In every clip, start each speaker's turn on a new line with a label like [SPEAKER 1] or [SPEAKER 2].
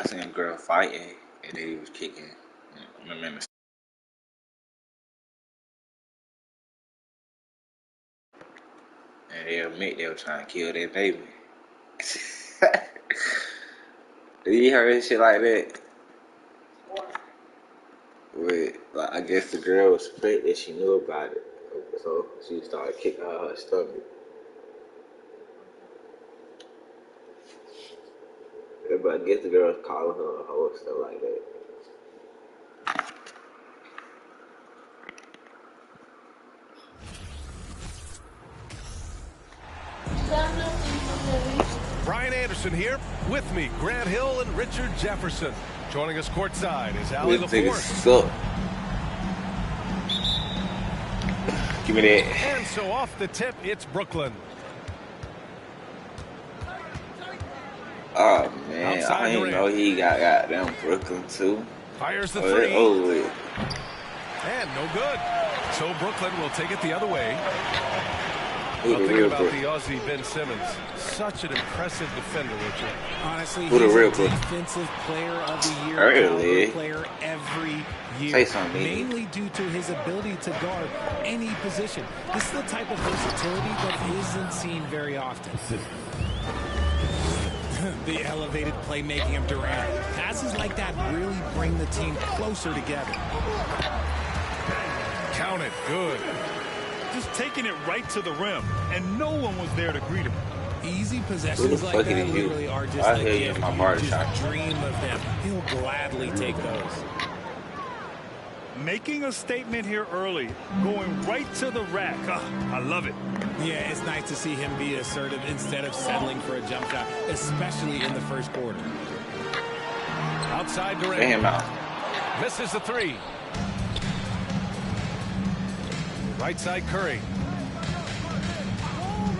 [SPEAKER 1] seen a girl fighting and they was kicking. Remember? And they admit they were trying to kill their baby. You heard shit like that? But like, I guess the girl was afraid that she knew about it, so she started kicking her stomach. Yeah, but I guess the girl was calling her a hoe and stuff like that.
[SPEAKER 2] Brian Anderson here. With me, Grant Hill and Richard Jefferson. Joining us courtside is Allie LaForce.
[SPEAKER 1] Give me that.
[SPEAKER 2] And so off the tip, it's Brooklyn.
[SPEAKER 1] Oh man, outside I didn't know he got goddamn Brooklyn too.
[SPEAKER 2] Fires the three. And no good. So Brooklyn will take it the other way. Well, think about the Aussie Ben Simmons. Such an impressive defender, Richard.
[SPEAKER 3] Honestly, he's a defensive player of the year, player every year.
[SPEAKER 1] Say something.
[SPEAKER 3] Mainly due to his ability to guard any position. This is the type of versatility that isn't seen very often. The elevated playmaking of Durant. Passes like that really bring the team closer together.
[SPEAKER 2] Count it. Good.
[SPEAKER 4] Just taking it right to the rim, and no one was there to greet him.
[SPEAKER 3] Easy possessions like that literally are just a gift. You just dream of them. He'll gladly take those.
[SPEAKER 4] Making a statement here early, going right to the rack. I love it.
[SPEAKER 3] Yeah, it's nice to see him be assertive instead of settling for a jump shot, especially in the first quarter.
[SPEAKER 2] Outside Durant.
[SPEAKER 1] Get him out.
[SPEAKER 2] Misses the three. Right side Curry.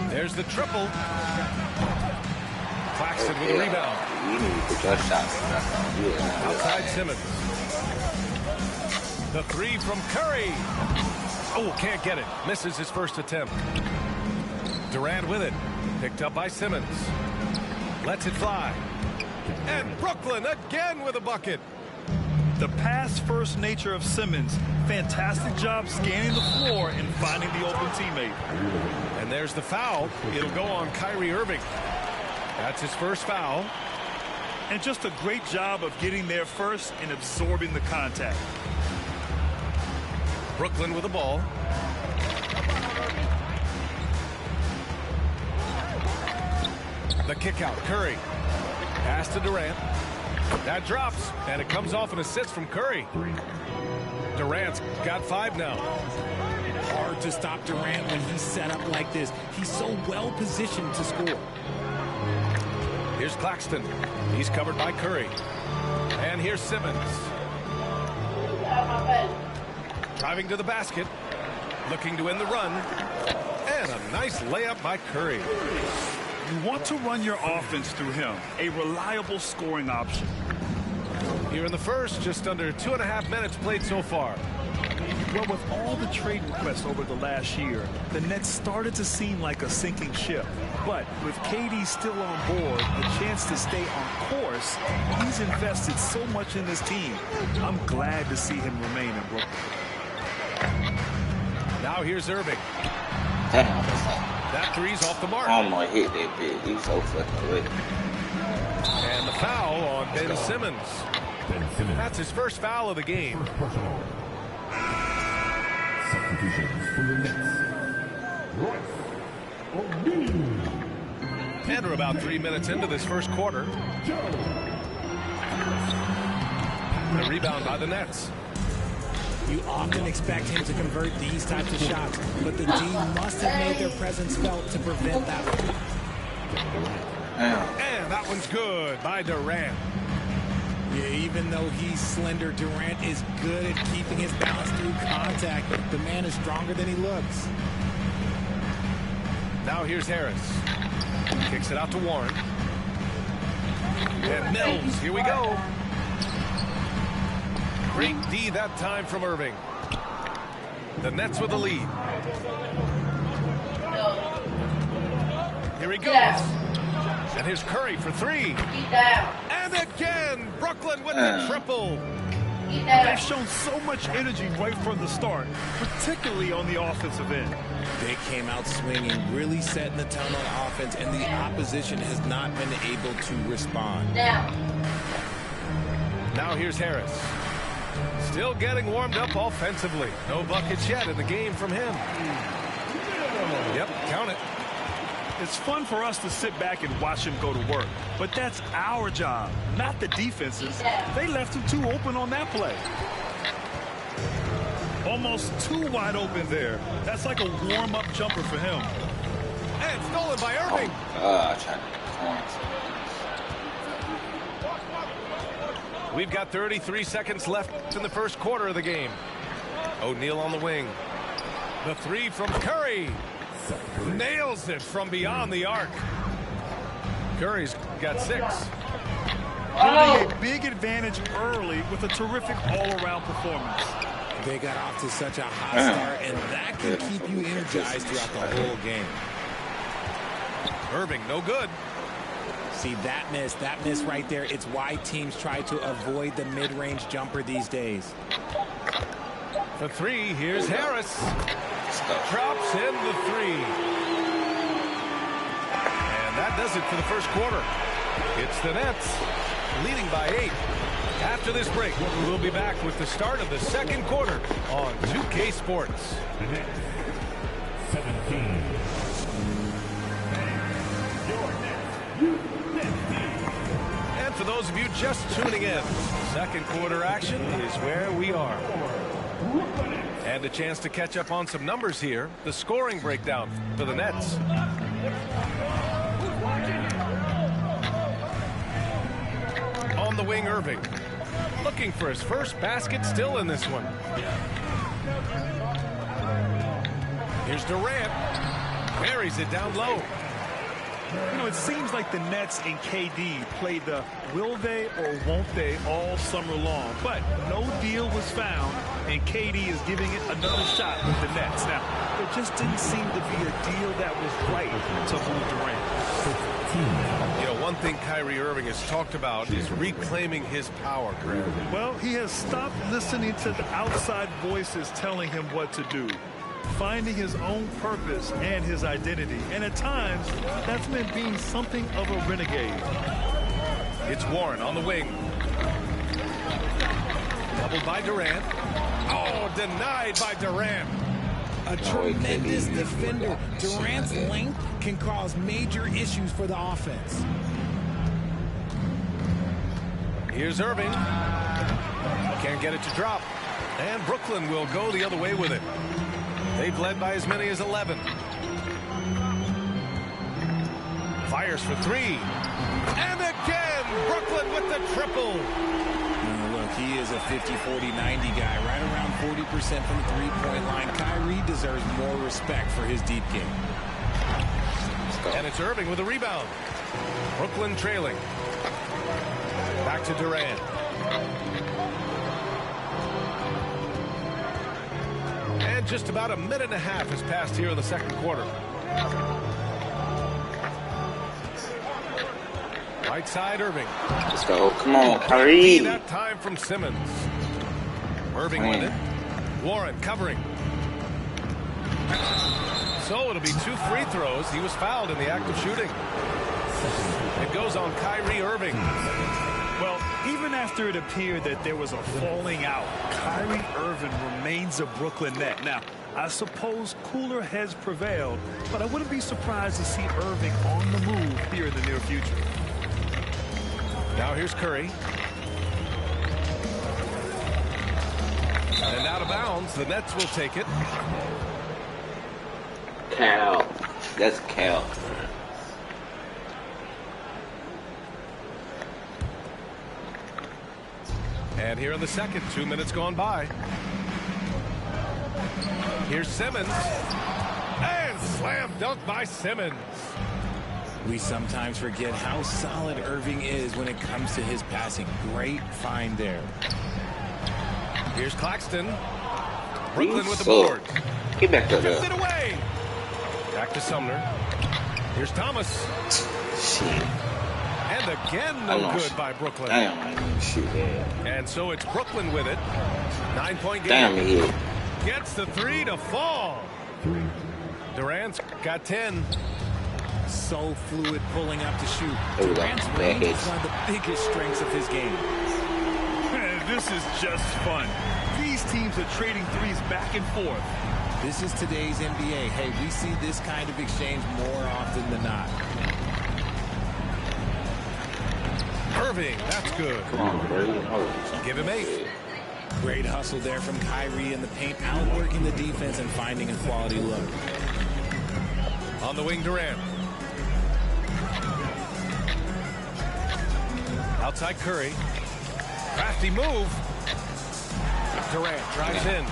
[SPEAKER 2] There's the triple. Claxton with a rebound.
[SPEAKER 1] You need to put your shots.
[SPEAKER 2] Outside Simmons. The three from Curry. Oh, can't get it. Misses his first attempt. Durant with it. Picked up by Simmons. Lets it fly. And Brooklyn again with a bucket.
[SPEAKER 4] The pass-first nature of Simmons. Fantastic job scanning the floor and finding the open teammate.
[SPEAKER 2] And there's the foul. It'll go on Kyrie Irving. That's his first foul.
[SPEAKER 4] And just a great job of getting there first and absorbing the contact.
[SPEAKER 2] Brooklyn with the ball. The kick out. Curry. Pass to Durant. That drops, and it comes off an assist from Curry. Durant's got 5 now.
[SPEAKER 3] Hard to stop Durant when he's set up like this. He's so well positioned to score.
[SPEAKER 2] Here's Claxton. He's covered by Curry. And here's Simmons. Driving to the basket. Looking to end the run. And a nice layup by Curry.
[SPEAKER 4] You want to run your offense through him. A reliable scoring option.
[SPEAKER 2] Here in the first, just under 2.5 minutes played so far.
[SPEAKER 4] Well, with all the trade requests over the last year, the Nets started to seem like a sinking ship. But with KD still on board, the chance to stay on course, he's invested so much in this team. I'm glad to see him remain in Brooklyn.
[SPEAKER 2] Now here's Irving.
[SPEAKER 1] Damn.
[SPEAKER 2] That three's off the mark.
[SPEAKER 1] I'm gonna hit that bitch. He's so fucking weak.
[SPEAKER 2] And the foul on Ben Simmons. That's his first foul of the game. And we're about 3 minutes into this first quarter. A rebound by the Nets.
[SPEAKER 3] You often expect him to convert these types of shots, but the D must have made their presence felt to prevent that one.
[SPEAKER 2] And that one's good by Durant.
[SPEAKER 3] Yeah, even though he's slender, Durant is good at keeping his balance through contact. The man is stronger than he looks.
[SPEAKER 2] Now here's Harris. Kicks it out to Warren. And Mills, here we go. Great D that time from Irving. The Nets with the lead. Here he goes. And here's Curry for 3. And And again, Brooklyn with the triple.
[SPEAKER 4] They've shown so much energy right from the start, particularly on the offensive end.
[SPEAKER 3] They came out swinging, really setting the tone on offense, and the opposition has not been able to respond.
[SPEAKER 2] Now here's Harris. Still getting warmed up offensively. No buckets yet in the game from him. Yep, count it.
[SPEAKER 4] It's fun for us to sit back and watch him go to work, but that's our job, not the defense's. They left him too open on that play. Almost too wide open there. That's like a warm-up jumper for him.
[SPEAKER 2] And stolen by Irving. We've got 33 seconds left in the first quarter of the game. O'Neal on the wing. The three from Curry. Nails it from beyond the arc. Curry's got 6.
[SPEAKER 4] Building a big advantage early with a terrific all-around performance.
[SPEAKER 3] They got off to such a hot start, and that can keep you energized throughout the whole game.
[SPEAKER 2] Irving, no good.
[SPEAKER 3] See, that miss right there, it's why teams try to avoid the mid-range jumper these days.
[SPEAKER 2] For 3, here's Harris. Drops in the 3. And that does it for the first quarter. It's the Nets leading by 8. After this break, we'll be back with the start of the second quarter on 2K Sports.
[SPEAKER 5] 17.
[SPEAKER 2] And for those of you just tuning in, second quarter action is where we are. And a chance to catch up on some numbers here. The scoring breakdown for the Nets. On the wing, Irving. Looking for his first basket, still in this one. Here's Durant. Buries it down low.
[SPEAKER 4] You know, it seems like the Nets and KD played the will they or won't they all summer long, but no deal was found, and KD is giving it another shot with the Nets. Now, there just didn't seem to be a deal that was right to move Durant.
[SPEAKER 2] You know, one thing Kyrie Irving has talked about is reclaiming his power, Greg.
[SPEAKER 4] Well, he has stopped listening to the outside voices telling him what to do, finding his own purpose and his identity. And at times, that's meant being something of a renegade.
[SPEAKER 2] It's Warren on the wing. Doubled by Durant. Oh, denied by Durant.
[SPEAKER 3] A tremendous defender. Durant's length can cause major issues for the offense.
[SPEAKER 2] Here's Irving. Can't get it to drop. And Brooklyn will go the other way with it. They've led by as many as 11. Fires for 3. And again, Brooklyn with the triple.
[SPEAKER 3] Look, he is a 50-40-90 guy, right around 40% from the three-point line. Kyrie deserves more respect for his deep game.
[SPEAKER 2] And it's Irving with a rebound. Brooklyn trailing. Back to Durant. And just about a minute and a half has passed here in the second quarter. Right side, Irving.
[SPEAKER 1] Let's go. Come on, Kyrie.
[SPEAKER 2] That time from Simmons. Irving with it. Warren covering. So it'll be 2 free throws. He was fouled in the act of shooting. It goes on Kyrie Irving.
[SPEAKER 4] Well, even after it appeared that there was a falling out, Kyrie Irving remains a Brooklyn Net. Now, I suppose cooler heads prevailed, but I wouldn't be surprised to see Irving on the move here in the near future.
[SPEAKER 2] Now here's Curry. And out of bounds, the Nets will take it.
[SPEAKER 1] Cal. That's Cal.
[SPEAKER 2] And here in the second, 2 minutes gone by. Here's Simmons. And slam dunk by Simmons.
[SPEAKER 3] We sometimes forget how solid Irving is when it comes to his passing. Great find there.
[SPEAKER 2] Here's Claxton. Brooklyn with the board.
[SPEAKER 1] Get back up there.
[SPEAKER 2] Tipped it away. Back to Sumner. Here's Thomas.
[SPEAKER 1] Shit.
[SPEAKER 2] And And again, no good by Brooklyn.
[SPEAKER 1] Damn, I didn't shoot that.
[SPEAKER 2] And so it's Brooklyn with it. 9-point game.
[SPEAKER 1] Damn, he hit.
[SPEAKER 2] Gets the three to fall. Durant's got 10.
[SPEAKER 3] So fluid pulling up to shoot.
[SPEAKER 1] There we go.
[SPEAKER 3] Durant's range is one of the biggest strengths of his game.
[SPEAKER 4] This is just fun. These teams are trading threes back and forth.
[SPEAKER 3] This is today's NBA. Hey, we see this kind of exchange more often than not.
[SPEAKER 2] Irving, that's good.
[SPEAKER 1] Come on, bro.
[SPEAKER 2] Give him 8.
[SPEAKER 3] Great hustle there from Kyrie in the paint, outworking the defense and finding a quality look.
[SPEAKER 2] On the wing, Durant. Outside Curry. Crafty move. Durant drives in.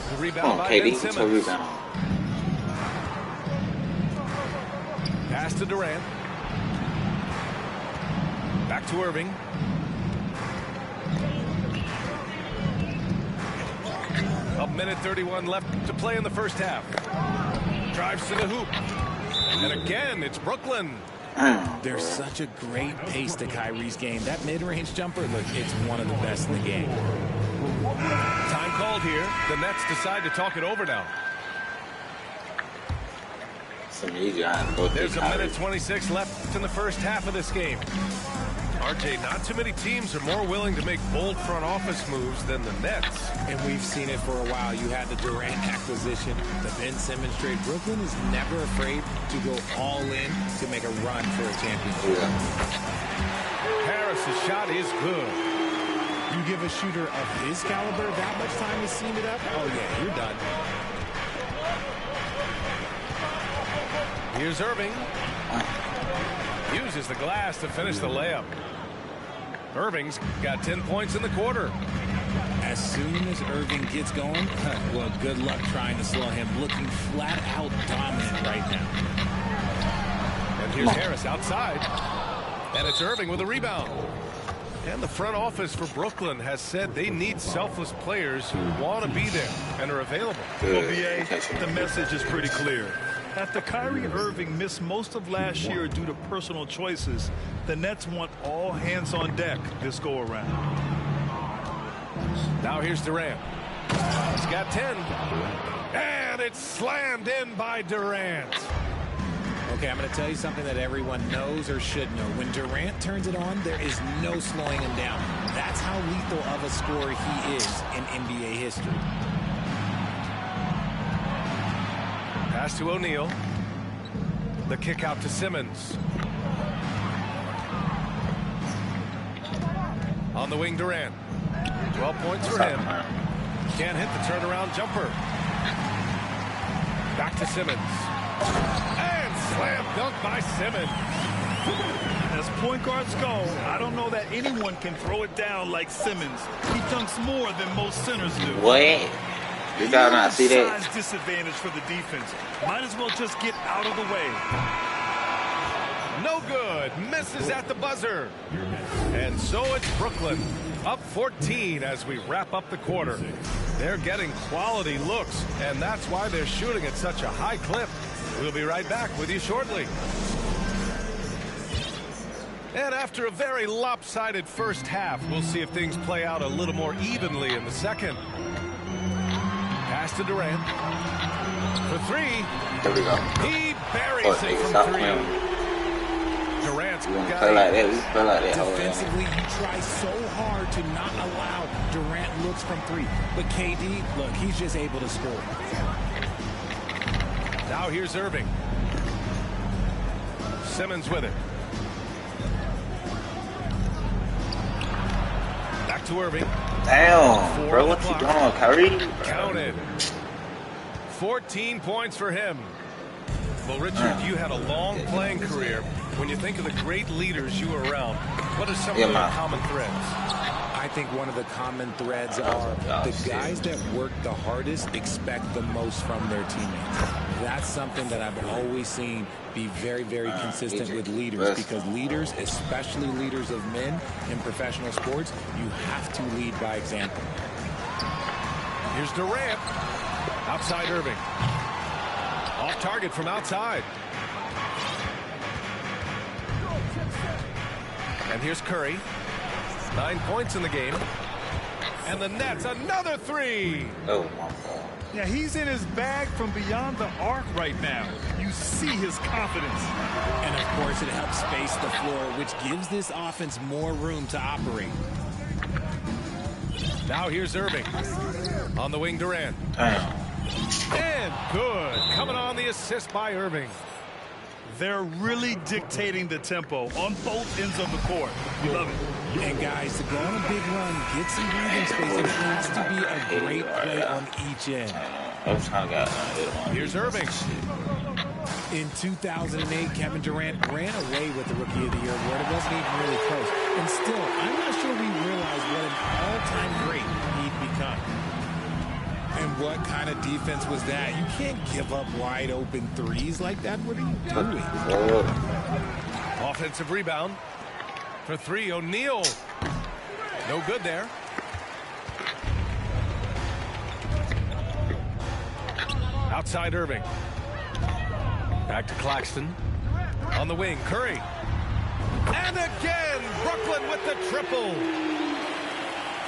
[SPEAKER 2] The rebound by Ben Simmons. Pass to Durant. Back to Irving. A minute 31 left to play in the first half. Drives to the hoop. And again, it's Brooklyn.
[SPEAKER 3] There's such a great pace to Kyrie's game. That mid-range jumper, look, it's one of the best in the game.
[SPEAKER 2] Time called here. The Nets decide to talk it over now. There's a minute 26 left in the first half of this game. RJ, not too many teams are more willing to make bold front office moves than the Nets.
[SPEAKER 3] And we've seen it for a while. You had the Durant acquisition, the Ben Simmons trade. Brooklyn is never afraid to go all in to make a run for a championship.
[SPEAKER 2] Harris's shot is good.
[SPEAKER 3] You give a shooter of his caliber that much time to seam it up, oh yeah, you're done.
[SPEAKER 2] Here's Irving. Uses the glass to finish the layup. Irving's got 10 points in the quarter.
[SPEAKER 3] As soon as Irving gets going, well, good luck trying to slow him. Looking flat out dominant right now.
[SPEAKER 2] And here's Harris outside. And it's Irving with a rebound. And the front office for Brooklyn has said they need selfless players who want to be there and are available.
[SPEAKER 4] Well, BA, the message is pretty clear. After Kyrie Irving missed most of last year due to personal choices, the Nets want all hands on deck this go-around.
[SPEAKER 2] Now here's Durant. He's got 10. And it's slammed in by Durant.
[SPEAKER 3] Okay, I'm going to tell you something that everyone knows or should know. When Durant turns it on, there is no slowing him down. That's how lethal of a scorer he is in NBA history.
[SPEAKER 2] Pass to O'Neal. The kick out to Simmons. On the wing, Durant. 12 points for him. Can't hit the turnaround jumper. Back to Simmons. And slam dunk by Simmons.
[SPEAKER 4] As point guards go, I don't know that anyone can throw it down like Simmons. He dunks more than most centers do.
[SPEAKER 1] What? Did y'all not see that?
[SPEAKER 4] Size disadvantage for the defense. Might as well just get out of the way.
[SPEAKER 2] No good. Misses at the buzzer. And so it's Brooklyn. Up 14 as we wrap up the quarter. They're getting quality looks, and that's why they're shooting at such a high clip. We'll be right back with you shortly. And after a very lopsided first half, we'll see if things play out a little more evenly in the second. Pass to Durant. For three.
[SPEAKER 1] There we go.
[SPEAKER 2] He buries it from three. Durant's got
[SPEAKER 1] play like that. We play like that.
[SPEAKER 3] Defensively, he tries so hard to not allow Durant looks from three. But KD, look, he's just able to score.
[SPEAKER 2] Now here's Irving. Simmons with it. Back to Irving.
[SPEAKER 1] Damn, bro, what you doing, Kyrie?
[SPEAKER 2] Counted. 14 points for him. Well, Richard, you had a long playing career. When you think of the great leaders you were around, what are some of the common threads?
[SPEAKER 3] I think one of the common threads are the guys that work the hardest expect the most from their teammates. That's something that I've always seen be very, very consistent with leaders, because leaders, especially leaders of men in professional sports, you have to lead by example.
[SPEAKER 2] Here's Durant. Outside Irving. Off target from outside. And here's Curry. 9 points in the game. And the Nets, another three.
[SPEAKER 1] Oh, my God.
[SPEAKER 4] Yeah, he's in his bag from beyond the arc right now. You see his confidence.
[SPEAKER 3] And, of course, it helps space the floor, which gives this offense more room to operate.
[SPEAKER 2] Now here's Irving. On the wing, Durant.
[SPEAKER 1] Damn.
[SPEAKER 2] And good. Coming on the assist by Irving.
[SPEAKER 4] They're really dictating the tempo on both ends of the court. You love it.
[SPEAKER 3] And, guys, to go on a big run, get some breathing space, it has to be a great play on each end.
[SPEAKER 1] I'm trying to get one.
[SPEAKER 2] Here's Irving.
[SPEAKER 3] In 2008, Kevin Durant ran away with the Rookie of the Year award. It wasn't even really close. And still, I'm not sure we realize what an all-time great he'd become. And what kind of defense was that? You can't give up wide open threes like that. What are you doing?
[SPEAKER 2] Offensive rebound. For three, O'Neal. No good there. Outside Irving. Back to Claxton. On the wing, Curry. And again, Brooklyn with the triple.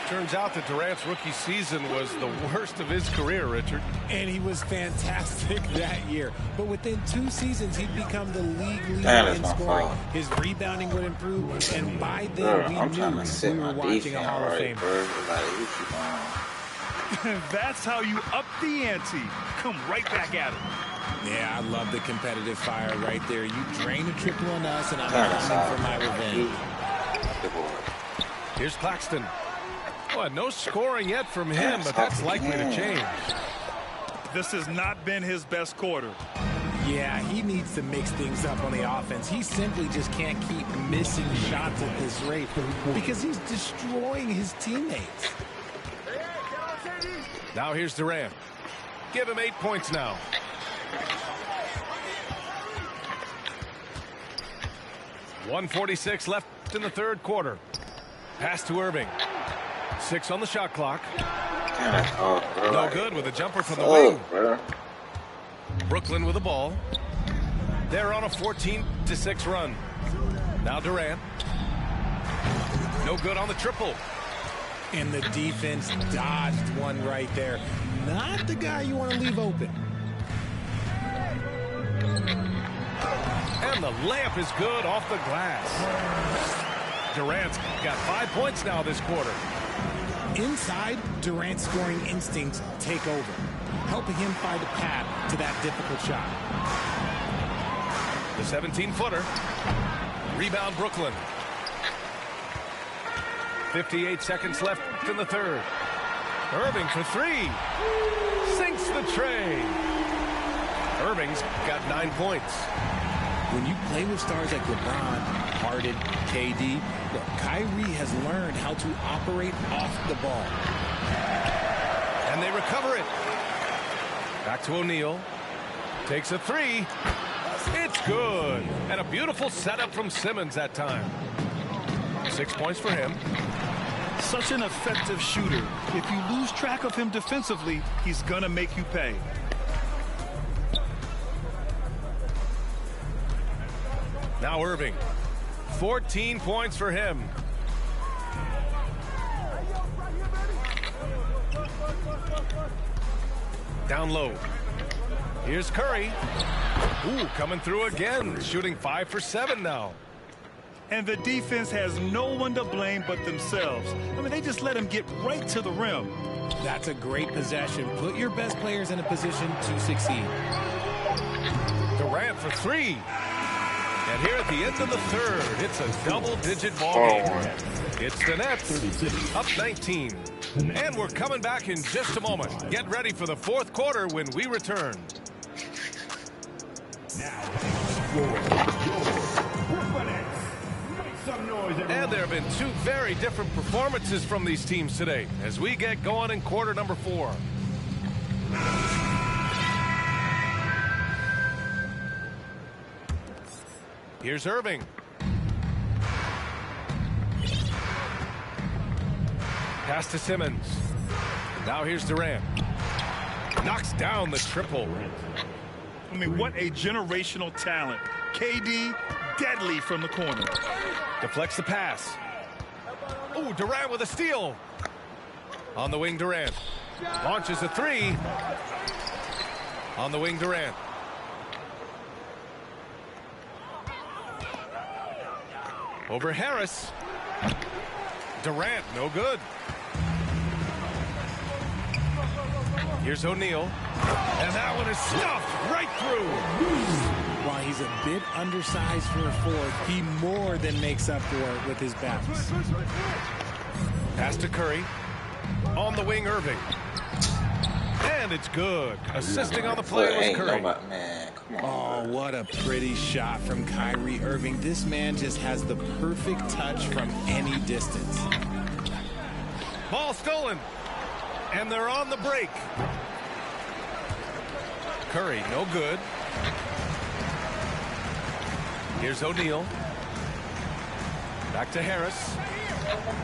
[SPEAKER 2] Turns out that Durant's rookie season was the worst of his career, Richard.
[SPEAKER 3] And he was fantastic that year. But within 2 seasons, he'd become the league leader
[SPEAKER 1] That is
[SPEAKER 3] in
[SPEAKER 1] my
[SPEAKER 3] scoring.
[SPEAKER 1] fault.
[SPEAKER 3] His rebounding would improve. And by then,
[SPEAKER 1] Bro,
[SPEAKER 3] we
[SPEAKER 1] I'm trying
[SPEAKER 3] knew
[SPEAKER 1] to sit
[SPEAKER 3] we
[SPEAKER 1] my
[SPEAKER 3] were watching a
[SPEAKER 1] defense
[SPEAKER 3] Hall of
[SPEAKER 1] right,
[SPEAKER 3] Famer.
[SPEAKER 1] bro. Like, you keep on.
[SPEAKER 4] That's how you up the ante. Come right back at it.
[SPEAKER 3] Yeah, I love the competitive fire right there. You drain a triple on us, and I'm
[SPEAKER 1] Turn
[SPEAKER 3] coming
[SPEAKER 1] aside.
[SPEAKER 3] for my revenge.
[SPEAKER 1] Good boy.
[SPEAKER 2] Here's Claxton. Well, no scoring yet from him, but that's likely to change.
[SPEAKER 4] This has not been his best quarter.
[SPEAKER 3] Yeah, he needs to mix things up on the offense. He simply just can't keep missing shots at this rate because he's destroying his teammates.
[SPEAKER 2] Now here's Durant. Give him 8 points now. .146 left in the third quarter. Pass to Irving. 6 on the shot clock.
[SPEAKER 1] Damn, that's hard, bro.
[SPEAKER 2] No good with a jumper from the
[SPEAKER 1] Oh,
[SPEAKER 2] wing.
[SPEAKER 1] bro.
[SPEAKER 2] Brooklyn with the ball. They're on a 14-6 run. Now Durant. No good on the triple.
[SPEAKER 3] And the defense dodged one right there. Not the guy you want to leave open.
[SPEAKER 2] And the layup is good off the glass. Durant's got 5 points now this quarter.
[SPEAKER 3] Inside, Durant's scoring instincts take over, helping him find a path to that difficult shot.
[SPEAKER 2] The 17-footer. Rebound Brooklyn. 58 seconds left in the third. Irving for three. Sinks the tray. Irving's got 9 points.
[SPEAKER 3] When you play with stars like LeBron, Harden, KD, look, Kyrie has learned how to operate off the ball.
[SPEAKER 2] And they recover it. Back to O'Neal. Takes a three. It's good. And a beautiful setup from Simmons that time. 6 points for him.
[SPEAKER 4] Such an effective shooter. If you lose track of him defensively, he's going to make you pay.
[SPEAKER 2] Now Irving. 14 points for him. Down low. Here's Curry. Ooh, coming through again. Shooting 5 for 7 now.
[SPEAKER 4] And the defense has no one to blame but themselves. I mean, they just let him get right to the rim.
[SPEAKER 3] That's a great possession. Put your best players in a position to succeed.
[SPEAKER 2] Durant for three. And here at the end of the third, it's a double-digit ball game. It's the Nets up 19. And we're coming back in just a moment. Get ready for the fourth quarter when we return. And there have been two very different performances from these teams today as we get going in quarter number 4. Here's Irving. Pass to Simmons. Now here's Durant. Knocks down the triple.
[SPEAKER 4] I mean, what a generational talent. KD, deadly from the corner.
[SPEAKER 2] Deflects the pass. Ooh, Durant with a steal. On the wing, Durant. Launches a three. On the wing, Durant. Over Harris. Durant, no good. Here's O'Neal. And that one is stuffed right through.
[SPEAKER 3] While he's a bit undersized for a forward, he more than makes up for it with his bounce.
[SPEAKER 2] Pass to Curry. On the wing, Irving. And it's good. Assisting on the play was Curry.
[SPEAKER 1] Man, come on.
[SPEAKER 3] Oh, what a pretty shot from Kyrie Irving. This man just has the perfect touch from any distance.
[SPEAKER 2] Ball stolen. And they're on the break. Curry, no good. Here's O'Neal. Back to Harris.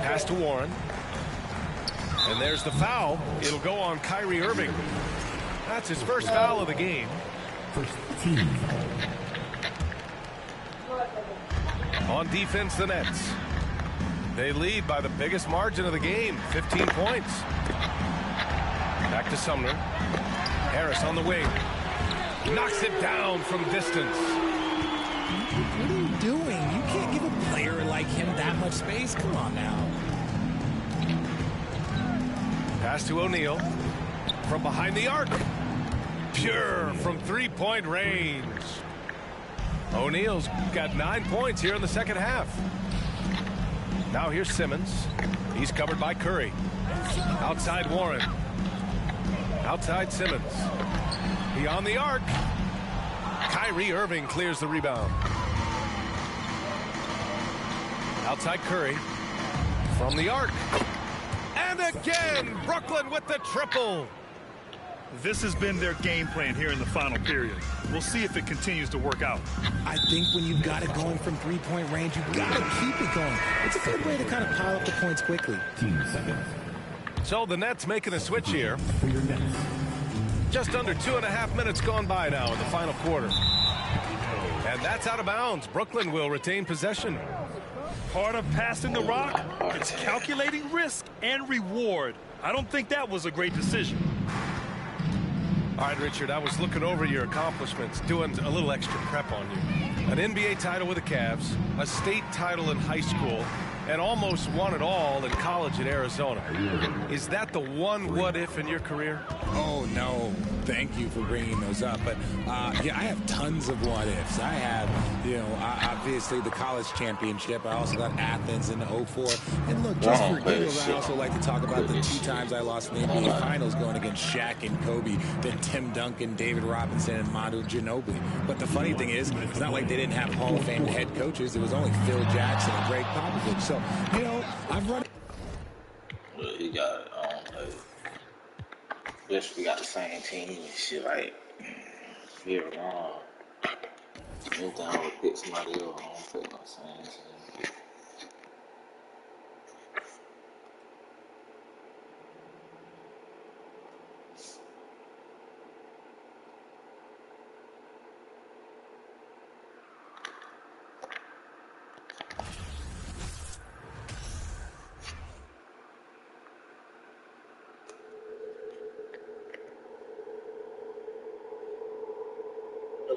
[SPEAKER 2] Pass to Warren. And there's the foul. It'll go on Kyrie Irving. That's his first foul of the game. On defense, the Nets. They lead by the biggest margin of the game, 15 points. Back to Sumner. Harris on the wing. Knocks it down from distance.
[SPEAKER 3] What are you doing? You can't give a player like him that much space. Come on now.
[SPEAKER 2] Pass to O'Neal. From behind the arc. Pure from three-point range. O'Neal's got 9 points here in the second half. Now here's Simmons. He's covered by Curry. Outside Warren. Outside Simmons. He on the arc. Kyrie Irving clears the rebound. Outside Curry. From the arc. And again, Brooklyn with the triple.
[SPEAKER 4] This has been their game plan here in the final period. We'll see if it continues to work out.
[SPEAKER 3] I think when you've got it going from three-point range, you've got to keep it going. It's a good way to kind of pile up the points quickly.
[SPEAKER 2] So the Nets making a switch here. Just under 2.5 minutes gone by now in the final quarter. And that's out of bounds. Brooklyn will retain possession.
[SPEAKER 4] Part of passing the rock, it's calculating risk and reward. I don't think that was a great decision.
[SPEAKER 2] All right, Richard, I was looking over your accomplishments, doing a little extra prep on you. An NBA title with the Cavs, a state title in high school, and almost won it all in college at Arizona. Is that the one what-if in your career?
[SPEAKER 3] Oh, no. Thank you for bringing those up. But, yeah, I have tons of what-ifs. I have, you know, obviously the college championship. I also got Athens in '04. And, look, just for giggles, I also like to talk about the 2 times I lost in the NBA Finals going against Shaq and Kobe, then Tim Duncan, David Robinson, and Manu Ginobili. But the funny thing is, it's not like they didn't have Hall of Fame head coaches. It was only Phil Jackson and Greg Popovich. So, you know, I've run...
[SPEAKER 1] Well, he got it. Guess we got the same team and shit, like, feel wrong. Anything I would pick somebody else, I don't pick my same team.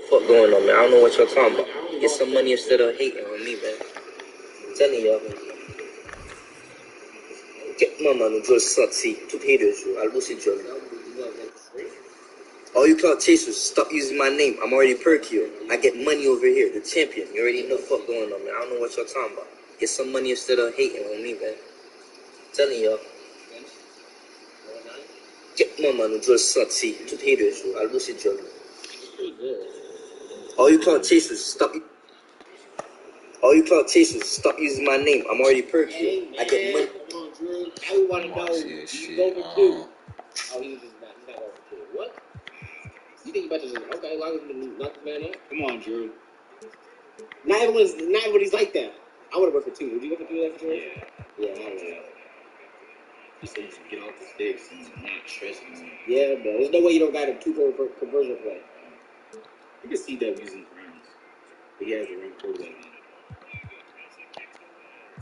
[SPEAKER 5] Fuck going on, man? I don't know what y'all talking about. Get some money instead of hating on me, man. I'm telling y'all. Mano, Joe Sutsi, tout haters, I lose it, Joe. All you clout chasers, stop using my name. I'm already Perkio. I get money over here, the champion. You already know fuck going on, man. I don't know what y'all talking about. Get some money instead of hating on me, man. I'm telling y'all. Mano, Joe Sutsi, tout haters, I lose it, Joe. All you clout chasers, stop using my name. I'm already Perkio. I get money.
[SPEAKER 6] Now we want to know you over 2. Oh, he's not over 2. What? You think you about to just okay? Lock the man up. Come on, Drew. Not everybody's like that. I would have went for 2. Would you go for 2 after 2? Yeah, I don't know.
[SPEAKER 7] You said you should get off the sticks and not stressing them.
[SPEAKER 6] Yeah, bro. There's no way you don't got a 2 conversion play.
[SPEAKER 7] You can see that using Grimes. He has the right quarterback.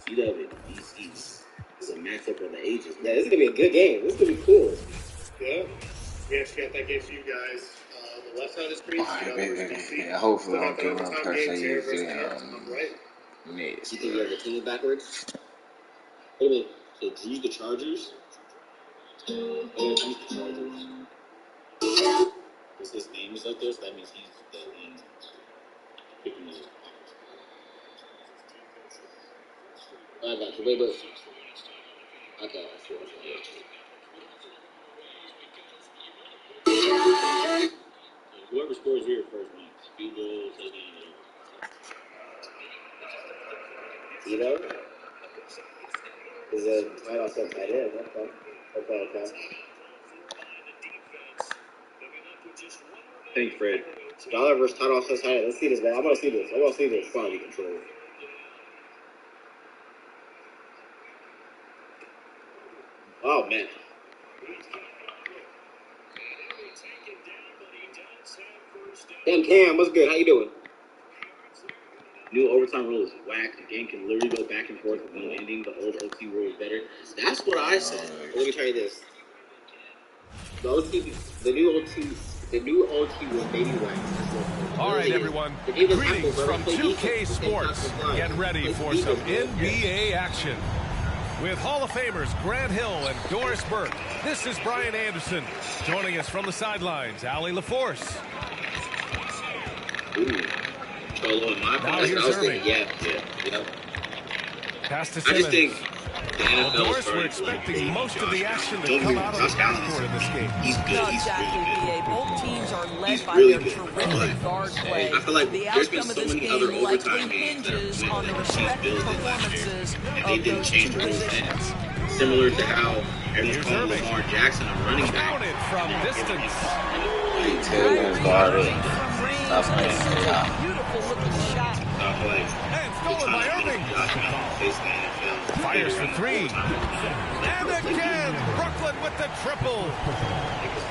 [SPEAKER 6] CW, DC. It's a matchup of the ages. Yeah, this is gonna be a good game. This is gonna be cool.
[SPEAKER 8] Yeah, we actually got that game for you guys. The left side of the screen.
[SPEAKER 1] Yeah, hopefully I'll get one person use the Nets.
[SPEAKER 6] You think you have the team backwards? Wait a minute. So use the Chargers? Use the Chargers. Because his name is like this, that means he's the lead. Picking his I got you. Wait. Okay, I see what you're saying. Whoever scores here first wins. Field goal, touchdown. You know? Is a tight offset tight end. Okay. Thanks, Fred. Dollar versus tight offset tight end. Let's see this, man. I want to see this. Quality control. Oh, man. Damn, Cam, what's good? How you doing? New overtime rule is whack. The game can literally go back and forth with no ending. The old OT rule is better. That's what I said. Let me try you this. The new OT rule maybe whack.
[SPEAKER 2] All right, everyone. Greetings from 2K Sports. Get ready for some NBA action. With Hall of Famers Grant Hill and Doris Burke, this is Brian Anderson. Joining us from the sidelines, Allie LaForce. Now here's Irving.
[SPEAKER 6] Yeah.
[SPEAKER 2] Pass to Simmons. Well, Doris, we're expecting most of the action to come out of the backcourt in this game.
[SPEAKER 9] No, exactly, BA. Both teams are led by their terrific guard play.
[SPEAKER 6] I feel like
[SPEAKER 9] the
[SPEAKER 6] there's been
[SPEAKER 9] outcome
[SPEAKER 6] so
[SPEAKER 9] of this
[SPEAKER 6] many
[SPEAKER 9] game
[SPEAKER 6] other
[SPEAKER 9] likely
[SPEAKER 6] overtime games
[SPEAKER 9] hinges
[SPEAKER 6] that
[SPEAKER 9] on the respective performances
[SPEAKER 6] they
[SPEAKER 9] of
[SPEAKER 6] didn't
[SPEAKER 9] those
[SPEAKER 6] change
[SPEAKER 9] two
[SPEAKER 6] the rules.
[SPEAKER 9] positions.
[SPEAKER 6] Similar to how everyone's calling Lamar Jackson a running back.
[SPEAKER 2] Counted from distance.
[SPEAKER 1] Taylor's guarded. That's
[SPEAKER 9] Beautiful looking shot.
[SPEAKER 2] And stolen by Irving. Fires for three. And again, Brooklyn with the triple.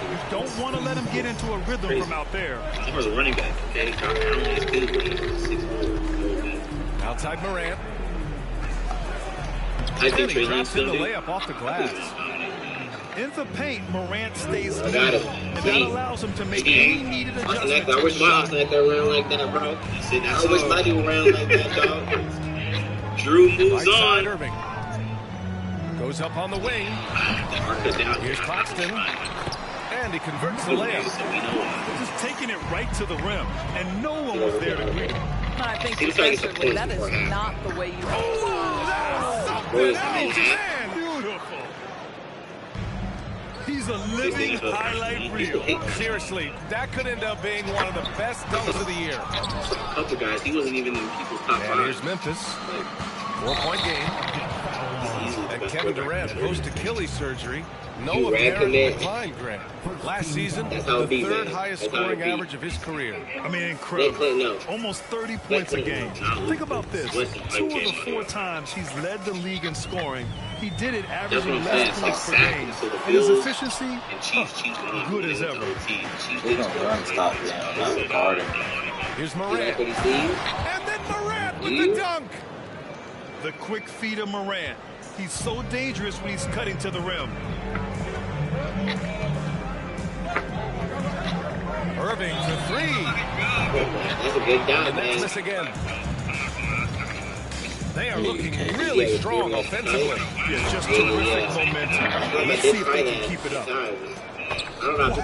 [SPEAKER 4] You don't want to let him get into a rhythm from out there.
[SPEAKER 6] Lamar's a running back, okay? I don't know his kid, but he's 6'4".
[SPEAKER 2] Outside Morant.
[SPEAKER 6] I think
[SPEAKER 2] And he
[SPEAKER 6] Trey
[SPEAKER 2] drops
[SPEAKER 6] Lance
[SPEAKER 2] in the
[SPEAKER 6] still
[SPEAKER 2] layup off the glass.
[SPEAKER 4] In the paint, Morant stays
[SPEAKER 6] I
[SPEAKER 4] level,
[SPEAKER 6] got it.
[SPEAKER 4] and that allows him to make any needed adjustment.
[SPEAKER 6] I wish my Austin ran like that, bro. I wish my dude ran like that, dog. Drew moves
[SPEAKER 2] Right
[SPEAKER 6] on.
[SPEAKER 2] Irving. Goes up on the wing. Here's Claxton. And he converts the layup.
[SPEAKER 4] Just taking it right to the rim, and no one was there to greet him.
[SPEAKER 9] I think defensively, that is not the way you
[SPEAKER 2] Man.
[SPEAKER 4] Beautiful. He's a living highlight reel.
[SPEAKER 2] Seriously, that could end up being one of the best dunks of the year.
[SPEAKER 6] A couple guys, he wasn't even in people's top
[SPEAKER 2] And
[SPEAKER 6] five.
[SPEAKER 2] here's Memphis. 4-point game. And Kevin Durant post Achilles surgery. No apparent decline, Grant. Last season, the third highest scoring average of his career.
[SPEAKER 4] I mean, incredible. Almost 30 points a game. Think about this. 2 of the 4 times he's led the league in scoring, he did it averaging less points per game. And his efficiency, good as ever.
[SPEAKER 1] We're going to run stop down. That's guarding.
[SPEAKER 2] Here's Morant. And then Morant with the dunk.
[SPEAKER 4] The quick feet of Morant. He's so dangerous when he's cutting to the rim.
[SPEAKER 2] Irving for three.
[SPEAKER 6] That's a good dime,
[SPEAKER 2] And that's
[SPEAKER 6] man.
[SPEAKER 2] miss again. They are looking really strong offensively.
[SPEAKER 4] Yeah, just terrific momentum. Let's see if they can keep it up.
[SPEAKER 6] I don't know if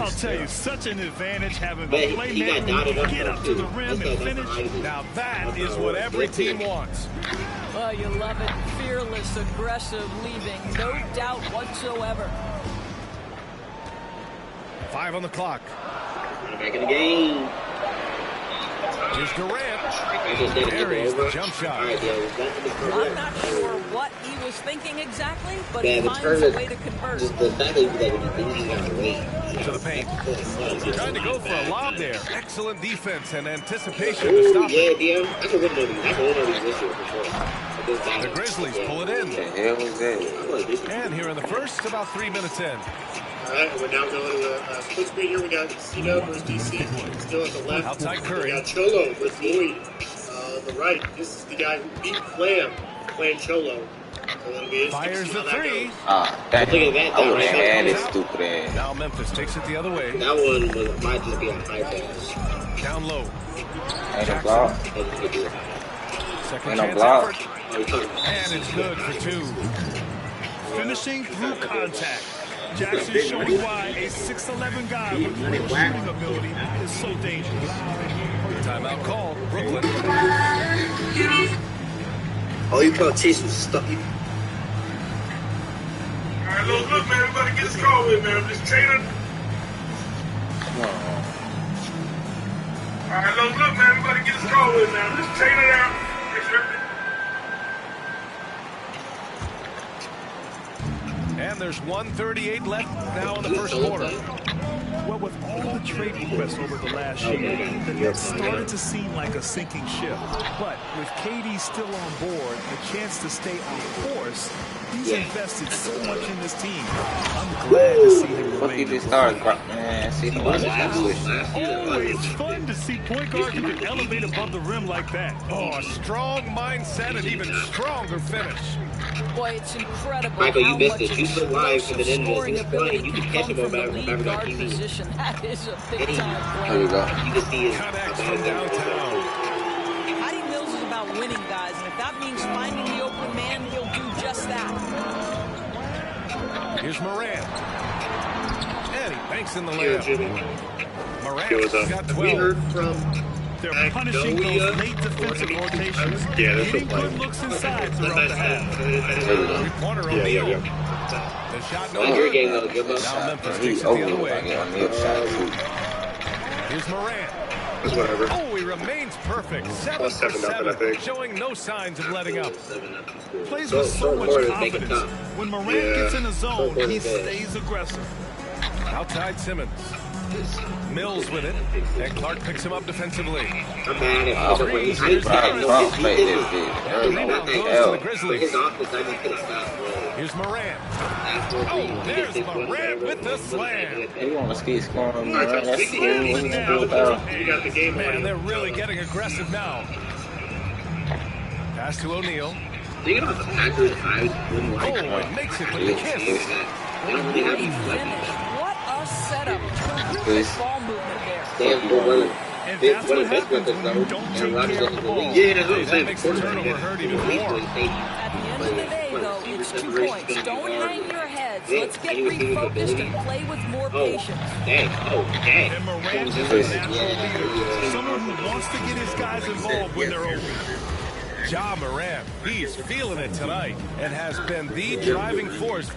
[SPEAKER 4] I'll tell you, such an advantage having a
[SPEAKER 6] But he
[SPEAKER 4] playmaker
[SPEAKER 6] got dotted
[SPEAKER 4] who
[SPEAKER 6] up
[SPEAKER 4] can get up to the rim and finish.
[SPEAKER 2] Now that is what every team wants.
[SPEAKER 9] Well, you love it. Fearless, aggressive, leaving no doubt whatsoever.
[SPEAKER 2] 5 on the clock.
[SPEAKER 6] back in the game.
[SPEAKER 2] Here's Durant.
[SPEAKER 6] Carries
[SPEAKER 2] the jump shot.
[SPEAKER 9] I'm not sure what he was thinking exactly, but
[SPEAKER 6] Yeah,
[SPEAKER 9] he
[SPEAKER 6] the
[SPEAKER 9] finds
[SPEAKER 6] turn
[SPEAKER 9] a
[SPEAKER 6] is
[SPEAKER 9] way to convert.
[SPEAKER 6] just the fact that he got to wait.
[SPEAKER 2] To the paint. Trying to go for a lob there. Excellent defense and anticipation to stop
[SPEAKER 6] yeah,
[SPEAKER 2] it.
[SPEAKER 6] DM. That's a win movie. That's a win movie this year for sure.
[SPEAKER 2] The Grizzlies pull it in.
[SPEAKER 1] The hell was that?
[SPEAKER 2] And here in the first, about 3 minutes in.
[SPEAKER 8] All right, we're now going to the split screen here. We got Cino versus DC. Still at the left.
[SPEAKER 2] Outside Curry.
[SPEAKER 8] We got Cholo versus Lloyd. on the right. This is the guy who beat Flam Cholo. So
[SPEAKER 2] fires the three.
[SPEAKER 1] Dang. I would have had it, stupid ass.
[SPEAKER 2] Now Memphis takes it the other way.
[SPEAKER 6] That one might just be a high pass.
[SPEAKER 2] Down low.
[SPEAKER 1] Ain't no block.
[SPEAKER 2] Second
[SPEAKER 1] Ain't no
[SPEAKER 2] chance
[SPEAKER 1] block.
[SPEAKER 2] effort. And it's good for two.
[SPEAKER 4] Finishing through contact. Jackson showing why a 6'11" guy with real shooting ability is so dangerous.
[SPEAKER 2] Timeout call, Brooklyn.
[SPEAKER 5] All you call Chase was stuck.
[SPEAKER 10] All right, look, man, everybody get his call in, man. I'm just training.
[SPEAKER 1] Come on.
[SPEAKER 10] All right, look, man, everybody get his call in, man. I'm just training out. Make sure everything.
[SPEAKER 2] And there's 1:38 left now in the first quarter.
[SPEAKER 4] Well, with all the trade requests over the last year, the Nets started to seem like a sinking ship. But with KD still on board, a chance to stay on course, he's invested so much in this team. I'm glad to see him
[SPEAKER 1] What he
[SPEAKER 4] remain.
[SPEAKER 1] just started, man. See, he was
[SPEAKER 4] Always fun to see point guards who can elevate above the rim like that.
[SPEAKER 2] Oh, a strong mindset and even stronger finish.
[SPEAKER 9] Boy, it's incredible.
[SPEAKER 6] Michael, you
[SPEAKER 9] how
[SPEAKER 6] missed
[SPEAKER 9] much
[SPEAKER 6] it. You put live for the
[SPEAKER 9] explosive
[SPEAKER 6] Ninjas.
[SPEAKER 9] scoring
[SPEAKER 6] He's playing.
[SPEAKER 9] ability
[SPEAKER 6] You can
[SPEAKER 9] can
[SPEAKER 6] catch
[SPEAKER 9] come
[SPEAKER 6] him
[SPEAKER 9] from the
[SPEAKER 6] over
[SPEAKER 9] lead
[SPEAKER 6] every
[SPEAKER 9] guard
[SPEAKER 6] TV.
[SPEAKER 9] position. That is a big time
[SPEAKER 1] There we
[SPEAKER 9] play.
[SPEAKER 1] go.
[SPEAKER 6] You can see his
[SPEAKER 2] Connects from downtown.
[SPEAKER 9] Patty Mills is about winning, guys, and if that means finding the open man, he'll do just that.
[SPEAKER 2] Here's Morant. And he banks in the
[SPEAKER 8] Here,
[SPEAKER 2] layup.
[SPEAKER 8] Jimmy.
[SPEAKER 2] Morant's got
[SPEAKER 8] We
[SPEAKER 2] 12.
[SPEAKER 8] heard from
[SPEAKER 4] They're punishing those late defensive rotations.
[SPEAKER 8] Yeah, they're still
[SPEAKER 4] Getting
[SPEAKER 8] playing.
[SPEAKER 4] good looks inside throughout the half.
[SPEAKER 2] Three-pointer O'Neal.
[SPEAKER 8] Yeah.
[SPEAKER 2] The shot no
[SPEAKER 6] Good
[SPEAKER 2] good.
[SPEAKER 6] game, though. Good luck.
[SPEAKER 2] Now Memphis
[SPEAKER 1] He's
[SPEAKER 2] takes it the
[SPEAKER 1] over
[SPEAKER 2] other
[SPEAKER 1] with.
[SPEAKER 2] way.
[SPEAKER 1] I get on the other side, too.
[SPEAKER 2] Here's Morant.
[SPEAKER 8] It's whatever.
[SPEAKER 2] Oh, he remains perfect. 7
[SPEAKER 8] Plus
[SPEAKER 2] for
[SPEAKER 8] 7-0, I
[SPEAKER 2] 7,
[SPEAKER 8] think.
[SPEAKER 2] showing no signs of letting up.
[SPEAKER 4] Plays with so much
[SPEAKER 6] quarters make it
[SPEAKER 4] confidence.
[SPEAKER 6] tough.
[SPEAKER 4] When Morant
[SPEAKER 8] Yeah.
[SPEAKER 4] gets in a zone,
[SPEAKER 6] quarters
[SPEAKER 4] he
[SPEAKER 6] good.
[SPEAKER 4] stays aggressive.
[SPEAKER 2] Outside Simmons. Mills with it. And Clark picks him up defensively.
[SPEAKER 6] I'm mad at
[SPEAKER 1] Wow.
[SPEAKER 6] him. I
[SPEAKER 2] Here's
[SPEAKER 6] just
[SPEAKER 1] Brian
[SPEAKER 6] know
[SPEAKER 1] Trump
[SPEAKER 6] he
[SPEAKER 1] made
[SPEAKER 6] did
[SPEAKER 1] this
[SPEAKER 6] it.
[SPEAKER 1] shit.
[SPEAKER 2] And the rebound goes to the
[SPEAKER 6] For
[SPEAKER 2] Grizzlies.
[SPEAKER 6] his offense, I just could have stopped.
[SPEAKER 2] Here's Morant.
[SPEAKER 6] That's what
[SPEAKER 2] Oh, there's Morant with the slam.
[SPEAKER 1] He want to keep scoring, man. That's
[SPEAKER 8] We
[SPEAKER 1] cool.
[SPEAKER 8] can
[SPEAKER 1] He
[SPEAKER 8] win
[SPEAKER 1] can
[SPEAKER 8] now.
[SPEAKER 1] do it better.
[SPEAKER 8] You got the game
[SPEAKER 2] Man,
[SPEAKER 8] on.
[SPEAKER 2] they're really getting aggressive now. Pass to O'Neal.
[SPEAKER 6] Thinking about the Packers, I wouldn't
[SPEAKER 2] Oh,
[SPEAKER 6] like them.
[SPEAKER 2] it makes it with the kiss.
[SPEAKER 6] They don't really have
[SPEAKER 9] Great
[SPEAKER 6] any
[SPEAKER 9] finish. What a setup. Terrific
[SPEAKER 1] This-
[SPEAKER 9] ball movement there.
[SPEAKER 6] They have good weather.
[SPEAKER 4] And
[SPEAKER 6] This
[SPEAKER 4] that's
[SPEAKER 6] one
[SPEAKER 4] what
[SPEAKER 6] of the best
[SPEAKER 4] happens
[SPEAKER 6] weapons,
[SPEAKER 4] when you
[SPEAKER 6] though.
[SPEAKER 4] don't
[SPEAKER 6] And
[SPEAKER 4] take
[SPEAKER 6] Rodgers
[SPEAKER 4] care of
[SPEAKER 6] doesn't
[SPEAKER 4] the ball.
[SPEAKER 6] believe.
[SPEAKER 8] Yeah, that's what
[SPEAKER 2] Hey,
[SPEAKER 8] I'm
[SPEAKER 2] that
[SPEAKER 8] saying.
[SPEAKER 2] makes the turnover hurt even more.
[SPEAKER 9] At the end of the day, though, it's 2 points. Don't hang your heads. Let's get refocused and play with more patience.
[SPEAKER 6] Dang. Oh, dang.
[SPEAKER 4] And Morant is a natural leader. Someone who wants to get his guys involved when they're open.
[SPEAKER 2] Ja Morant, he's feeling it tonight and has been the driving force.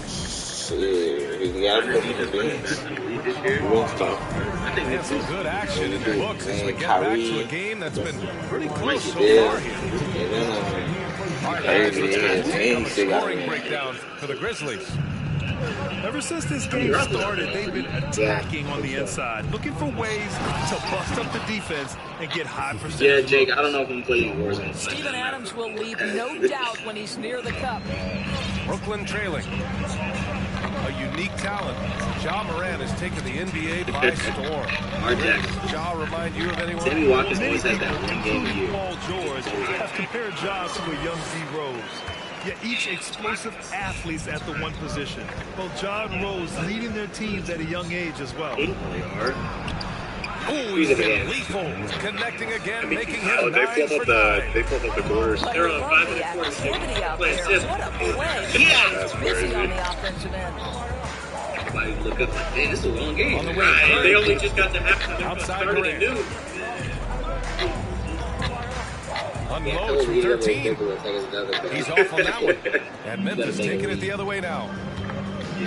[SPEAKER 1] Shit, he got to put the bench.
[SPEAKER 2] And some good action in the books as we get back to a game that's been pretty close so
[SPEAKER 1] Yeah.
[SPEAKER 2] far here.
[SPEAKER 1] And then,
[SPEAKER 2] All right, guys, let's get a
[SPEAKER 1] Crazy,
[SPEAKER 2] on the
[SPEAKER 1] still got
[SPEAKER 2] scoring
[SPEAKER 1] it.
[SPEAKER 2] breakdown for the Grizzlies.
[SPEAKER 4] Ever since this game started, they've been attacking on the inside, looking for ways to bust up the defense and get high percentage.
[SPEAKER 6] Yeah, Jake, I don't know if I'm playing worse.
[SPEAKER 9] Steven Adams will leave no doubt when he's near the cup.
[SPEAKER 2] Brooklyn trailing. A unique talent. Ja Morant has taken the NBA by storm.
[SPEAKER 6] Jackson.
[SPEAKER 2] Ja remind you of
[SPEAKER 6] Sammy
[SPEAKER 2] anyone?
[SPEAKER 6] Watkins always has that one game a
[SPEAKER 4] Including
[SPEAKER 6] year.
[SPEAKER 4] Paul George have compared Ja to a young D. Rose. Yet each explosive athletes at the one position. Both Ja and Rose leading their teams at a young age as well.
[SPEAKER 2] Oh, he's been lethal. Connecting again, making him 9 for 9.
[SPEAKER 8] They pulled up the quarters.
[SPEAKER 9] But
[SPEAKER 8] They're
[SPEAKER 9] I
[SPEAKER 8] on
[SPEAKER 9] love
[SPEAKER 8] 5
[SPEAKER 9] the
[SPEAKER 8] minute quarters.
[SPEAKER 9] activity out
[SPEAKER 8] Play
[SPEAKER 9] there.
[SPEAKER 8] assist.
[SPEAKER 9] What a play.
[SPEAKER 6] Yeah.
[SPEAKER 9] He's busy on the offensive end.
[SPEAKER 6] Everybody look up like, man, this is a long game.
[SPEAKER 2] On the way,
[SPEAKER 6] Right.
[SPEAKER 2] Curry.
[SPEAKER 8] They only just got to halftime.
[SPEAKER 2] Outside
[SPEAKER 8] Started at
[SPEAKER 2] Durant.
[SPEAKER 8] noon.
[SPEAKER 2] Unloads from 13. He's off on that one. And Memphis taking it the other way now.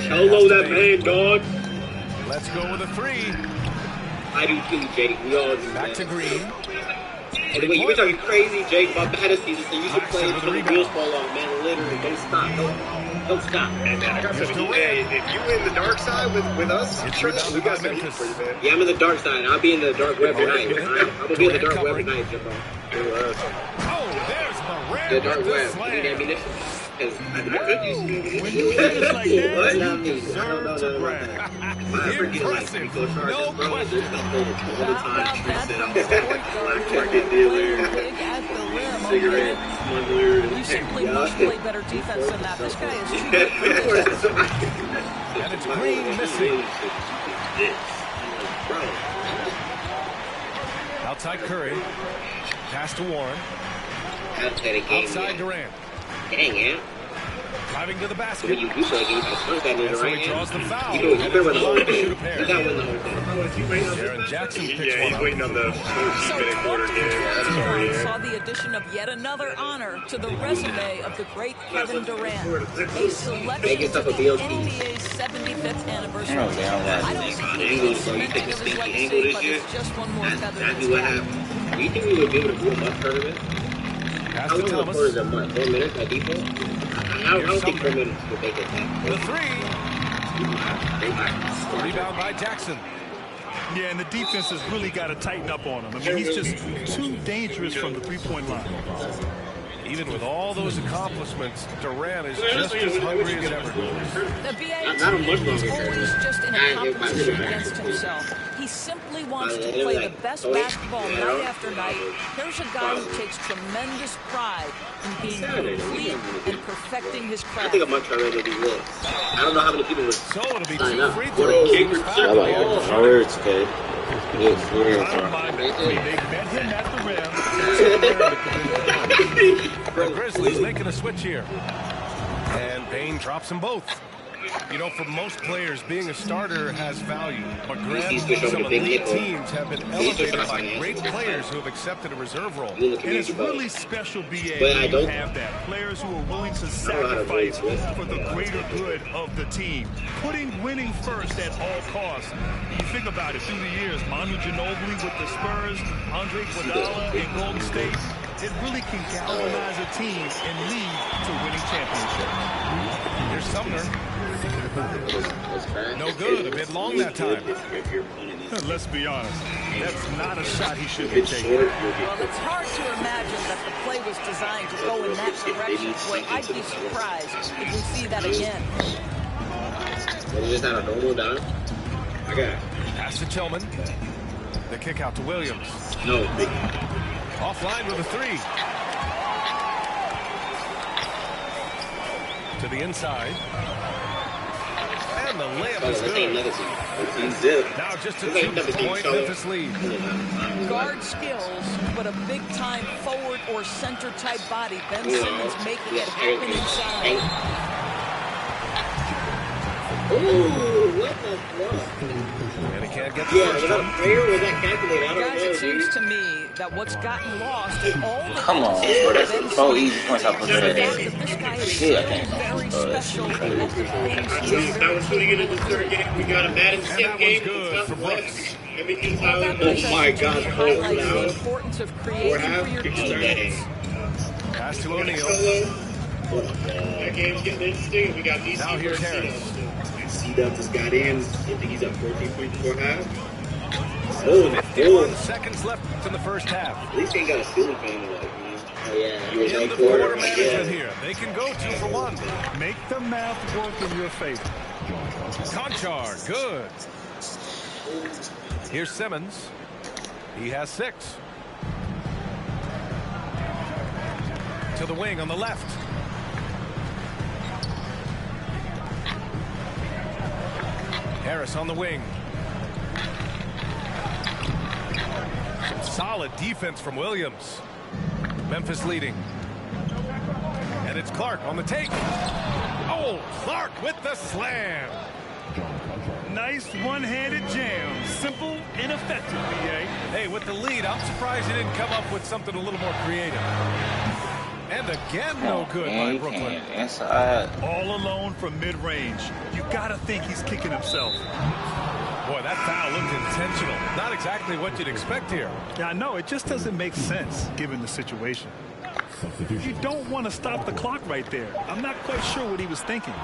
[SPEAKER 8] Cholo that man, dog.
[SPEAKER 2] Let's go with a 3.
[SPEAKER 6] I do too, Jake. We all do.
[SPEAKER 2] Back
[SPEAKER 6] man.
[SPEAKER 2] to Green.
[SPEAKER 6] And the way you were talking crazy, Jake, about fantasy, so you should play
[SPEAKER 2] With
[SPEAKER 6] until
[SPEAKER 2] the
[SPEAKER 6] the wheels fall off, man. Literally, don't stop. Don't stop.
[SPEAKER 8] Hey, man, I got
[SPEAKER 2] Here's
[SPEAKER 8] something.
[SPEAKER 2] Durant.
[SPEAKER 8] Hey, if you in the dark side with us,
[SPEAKER 2] It's
[SPEAKER 8] Trent,
[SPEAKER 2] rebounded
[SPEAKER 8] we got
[SPEAKER 2] by
[SPEAKER 8] some heat
[SPEAKER 2] Memphis.
[SPEAKER 8] for you, man.
[SPEAKER 6] Yeah, I'm in the dark side. I'll be in the dark web tonight. I'm gonna be in the dark web
[SPEAKER 2] Covering.
[SPEAKER 6] tonight, Jimbo.
[SPEAKER 2] Oh, there's Durant
[SPEAKER 6] Yeah, Dark
[SPEAKER 2] with the
[SPEAKER 6] Web. You
[SPEAKER 2] slam.
[SPEAKER 6] need ammunition? Because I could use you.
[SPEAKER 4] When you finish like that,
[SPEAKER 6] What?
[SPEAKER 4] you
[SPEAKER 6] No,
[SPEAKER 4] deserve to brag.
[SPEAKER 2] Impressive. No question.
[SPEAKER 9] How about that from the point guard?
[SPEAKER 6] Market dealer,
[SPEAKER 9] Big at the rim.
[SPEAKER 6] cigarette smuggler.
[SPEAKER 9] You simply must play better defense than that. This guy is too good for this.
[SPEAKER 2] And it's Green missing. Outside Curry. Pass to Warren. Outside Durant.
[SPEAKER 6] Dang, man.
[SPEAKER 2] Driving to the basket.
[SPEAKER 6] You feel like you got to punch that nigga
[SPEAKER 2] And so
[SPEAKER 6] right
[SPEAKER 2] he draws the foul.
[SPEAKER 6] You know, you better win the whole
[SPEAKER 2] Shoot a
[SPEAKER 6] thing.
[SPEAKER 2] pair.
[SPEAKER 6] You got to win the whole thing.
[SPEAKER 2] Jaren Jackson picks
[SPEAKER 10] Yeah,
[SPEAKER 2] one
[SPEAKER 10] he's
[SPEAKER 2] up.
[SPEAKER 10] waiting on the minute quarter.
[SPEAKER 9] Tonight saw the addition of yet another honor to the resume of the great Kevin Durant. A selection to the NBA's 75th anniversary. I don't see the cementing of his legacy, but it's just one more feather in his cap.
[SPEAKER 6] Do you think we would be able to do a month tournament?
[SPEAKER 2] Pass
[SPEAKER 6] How
[SPEAKER 2] to
[SPEAKER 6] long the
[SPEAKER 2] Thomas.
[SPEAKER 6] quarter is a month? 4 minutes by default? I don't think 4 minutes would make it that.
[SPEAKER 2] The three. Rebound by Jackson.
[SPEAKER 4] Yeah, and the defense has really got to tighten up on him. I mean, he's just too dangerous from the three-point line.
[SPEAKER 2] Even with all those accomplishments, Durant is just as hungry as ever.
[SPEAKER 9] The BA team is always just in a competition against himself. He simply wants to play the best basketball night after night. Here's a guy who takes tremendous pride in being complete and perfecting his
[SPEAKER 6] I
[SPEAKER 9] craft.
[SPEAKER 6] think a month tournament would be lit. I don't know how many people would
[SPEAKER 2] So it'll be
[SPEAKER 6] sign
[SPEAKER 2] 2
[SPEAKER 6] up.
[SPEAKER 2] free
[SPEAKER 6] What
[SPEAKER 2] throws.
[SPEAKER 6] a kicker.
[SPEAKER 1] I like it. My words, kid. Yes,
[SPEAKER 4] I don't mind it. I mean, they met him at the rim.
[SPEAKER 2] The Grizzlies making a switch here. And Payne drops them both. You know, for most players, being a starter has value. But Grant, some elite teams have been elevated by great players who have accepted a reserve role.
[SPEAKER 4] And it's really special, BA,
[SPEAKER 6] But I
[SPEAKER 4] when you
[SPEAKER 6] don't-
[SPEAKER 4] have that. Players who are willing to sacrifice for the greater good of the team. Putting winning first at all costs. You think about it, through the years, Manu Ginobili with the Spurs, Andre Iguodala in Golden State, it really can galvanize a team and lead to winning championships.
[SPEAKER 2] Here's Sumner. No good. A bit long that time.
[SPEAKER 4] Let's be honest. That's not a shot he should be taking.
[SPEAKER 9] Well, it's hard to imagine that the play was designed to go in that direction. Boy, I'd be surprised if we see that again.
[SPEAKER 6] But he just had a normal dime. I got it.
[SPEAKER 2] Pass to Tillman. The kick out to Williams.
[SPEAKER 6] No, big.
[SPEAKER 2] Offline with a three. To the inside. And the layup is good. Now just a 2-point Memphis lead.
[SPEAKER 9] Guard skills, but a big-time forward or center-type body. Ben Simmons making it happen inside.
[SPEAKER 6] Ooh, what the fuck?
[SPEAKER 2] And he can't get the
[SPEAKER 6] Yeah,
[SPEAKER 2] first
[SPEAKER 6] was that
[SPEAKER 2] one.
[SPEAKER 6] prayer or was that calculated? I don't
[SPEAKER 9] Guys,
[SPEAKER 6] know,
[SPEAKER 9] it seems
[SPEAKER 6] dude.
[SPEAKER 9] to me that what's gotten lost in all the
[SPEAKER 1] Come on, bro. That's so easy points I put
[SPEAKER 9] the
[SPEAKER 1] that
[SPEAKER 9] fact
[SPEAKER 1] in.
[SPEAKER 9] that this guy is
[SPEAKER 1] Shit, I
[SPEAKER 9] so
[SPEAKER 1] can't.
[SPEAKER 9] very
[SPEAKER 1] Oh, that's
[SPEAKER 9] special
[SPEAKER 1] crazy.
[SPEAKER 9] at the things he
[SPEAKER 8] So now we're shooting it in the third game. We got a Madden
[SPEAKER 2] And
[SPEAKER 8] Sim
[SPEAKER 2] that
[SPEAKER 8] game.
[SPEAKER 2] one's good for Brooks.
[SPEAKER 8] Everything's
[SPEAKER 9] Well, that
[SPEAKER 8] out.
[SPEAKER 9] possession
[SPEAKER 6] my God,
[SPEAKER 9] to me highlights
[SPEAKER 6] hold
[SPEAKER 9] the
[SPEAKER 6] on.
[SPEAKER 9] importance of creating for your teammates.
[SPEAKER 2] Pass to O'Neal.
[SPEAKER 8] That game's getting interesting. We got DC
[SPEAKER 2] Now here's
[SPEAKER 8] versus
[SPEAKER 2] Harris.
[SPEAKER 6] C-Dub just got in. I think he's up 14 points before half. Oh,
[SPEAKER 2] 51 seconds left in the first half.
[SPEAKER 6] At least he ain't got a ceiling fan like, man. Oh, yeah. You was
[SPEAKER 2] In
[SPEAKER 6] on
[SPEAKER 2] the
[SPEAKER 6] quarter.
[SPEAKER 2] quarter management here. They can go 2 for 1.
[SPEAKER 4] Make the math work in your favor.
[SPEAKER 2] Conchar, good. Here's Simmons. He has 6. To the wing on the left. Harris on the wing. Some solid defense from Williams. Memphis leading. And it's Clark on the take. Oh, Clark with the slam.
[SPEAKER 4] Nice one-handed jam. Simple and effective, BA.
[SPEAKER 2] Hey, with the lead, I'm surprised he didn't come up with something a little more creative. And again, no good by Brooklyn.
[SPEAKER 1] Inside.
[SPEAKER 4] All alone from mid-range. You gotta think he's kicking himself.
[SPEAKER 2] Boy, that foul looked intentional. Not exactly what you'd expect here.
[SPEAKER 4] Yeah, I know. It just doesn't make sense given the situation. You don't want to stop the clock right there. I'm not quite sure what he was thinking.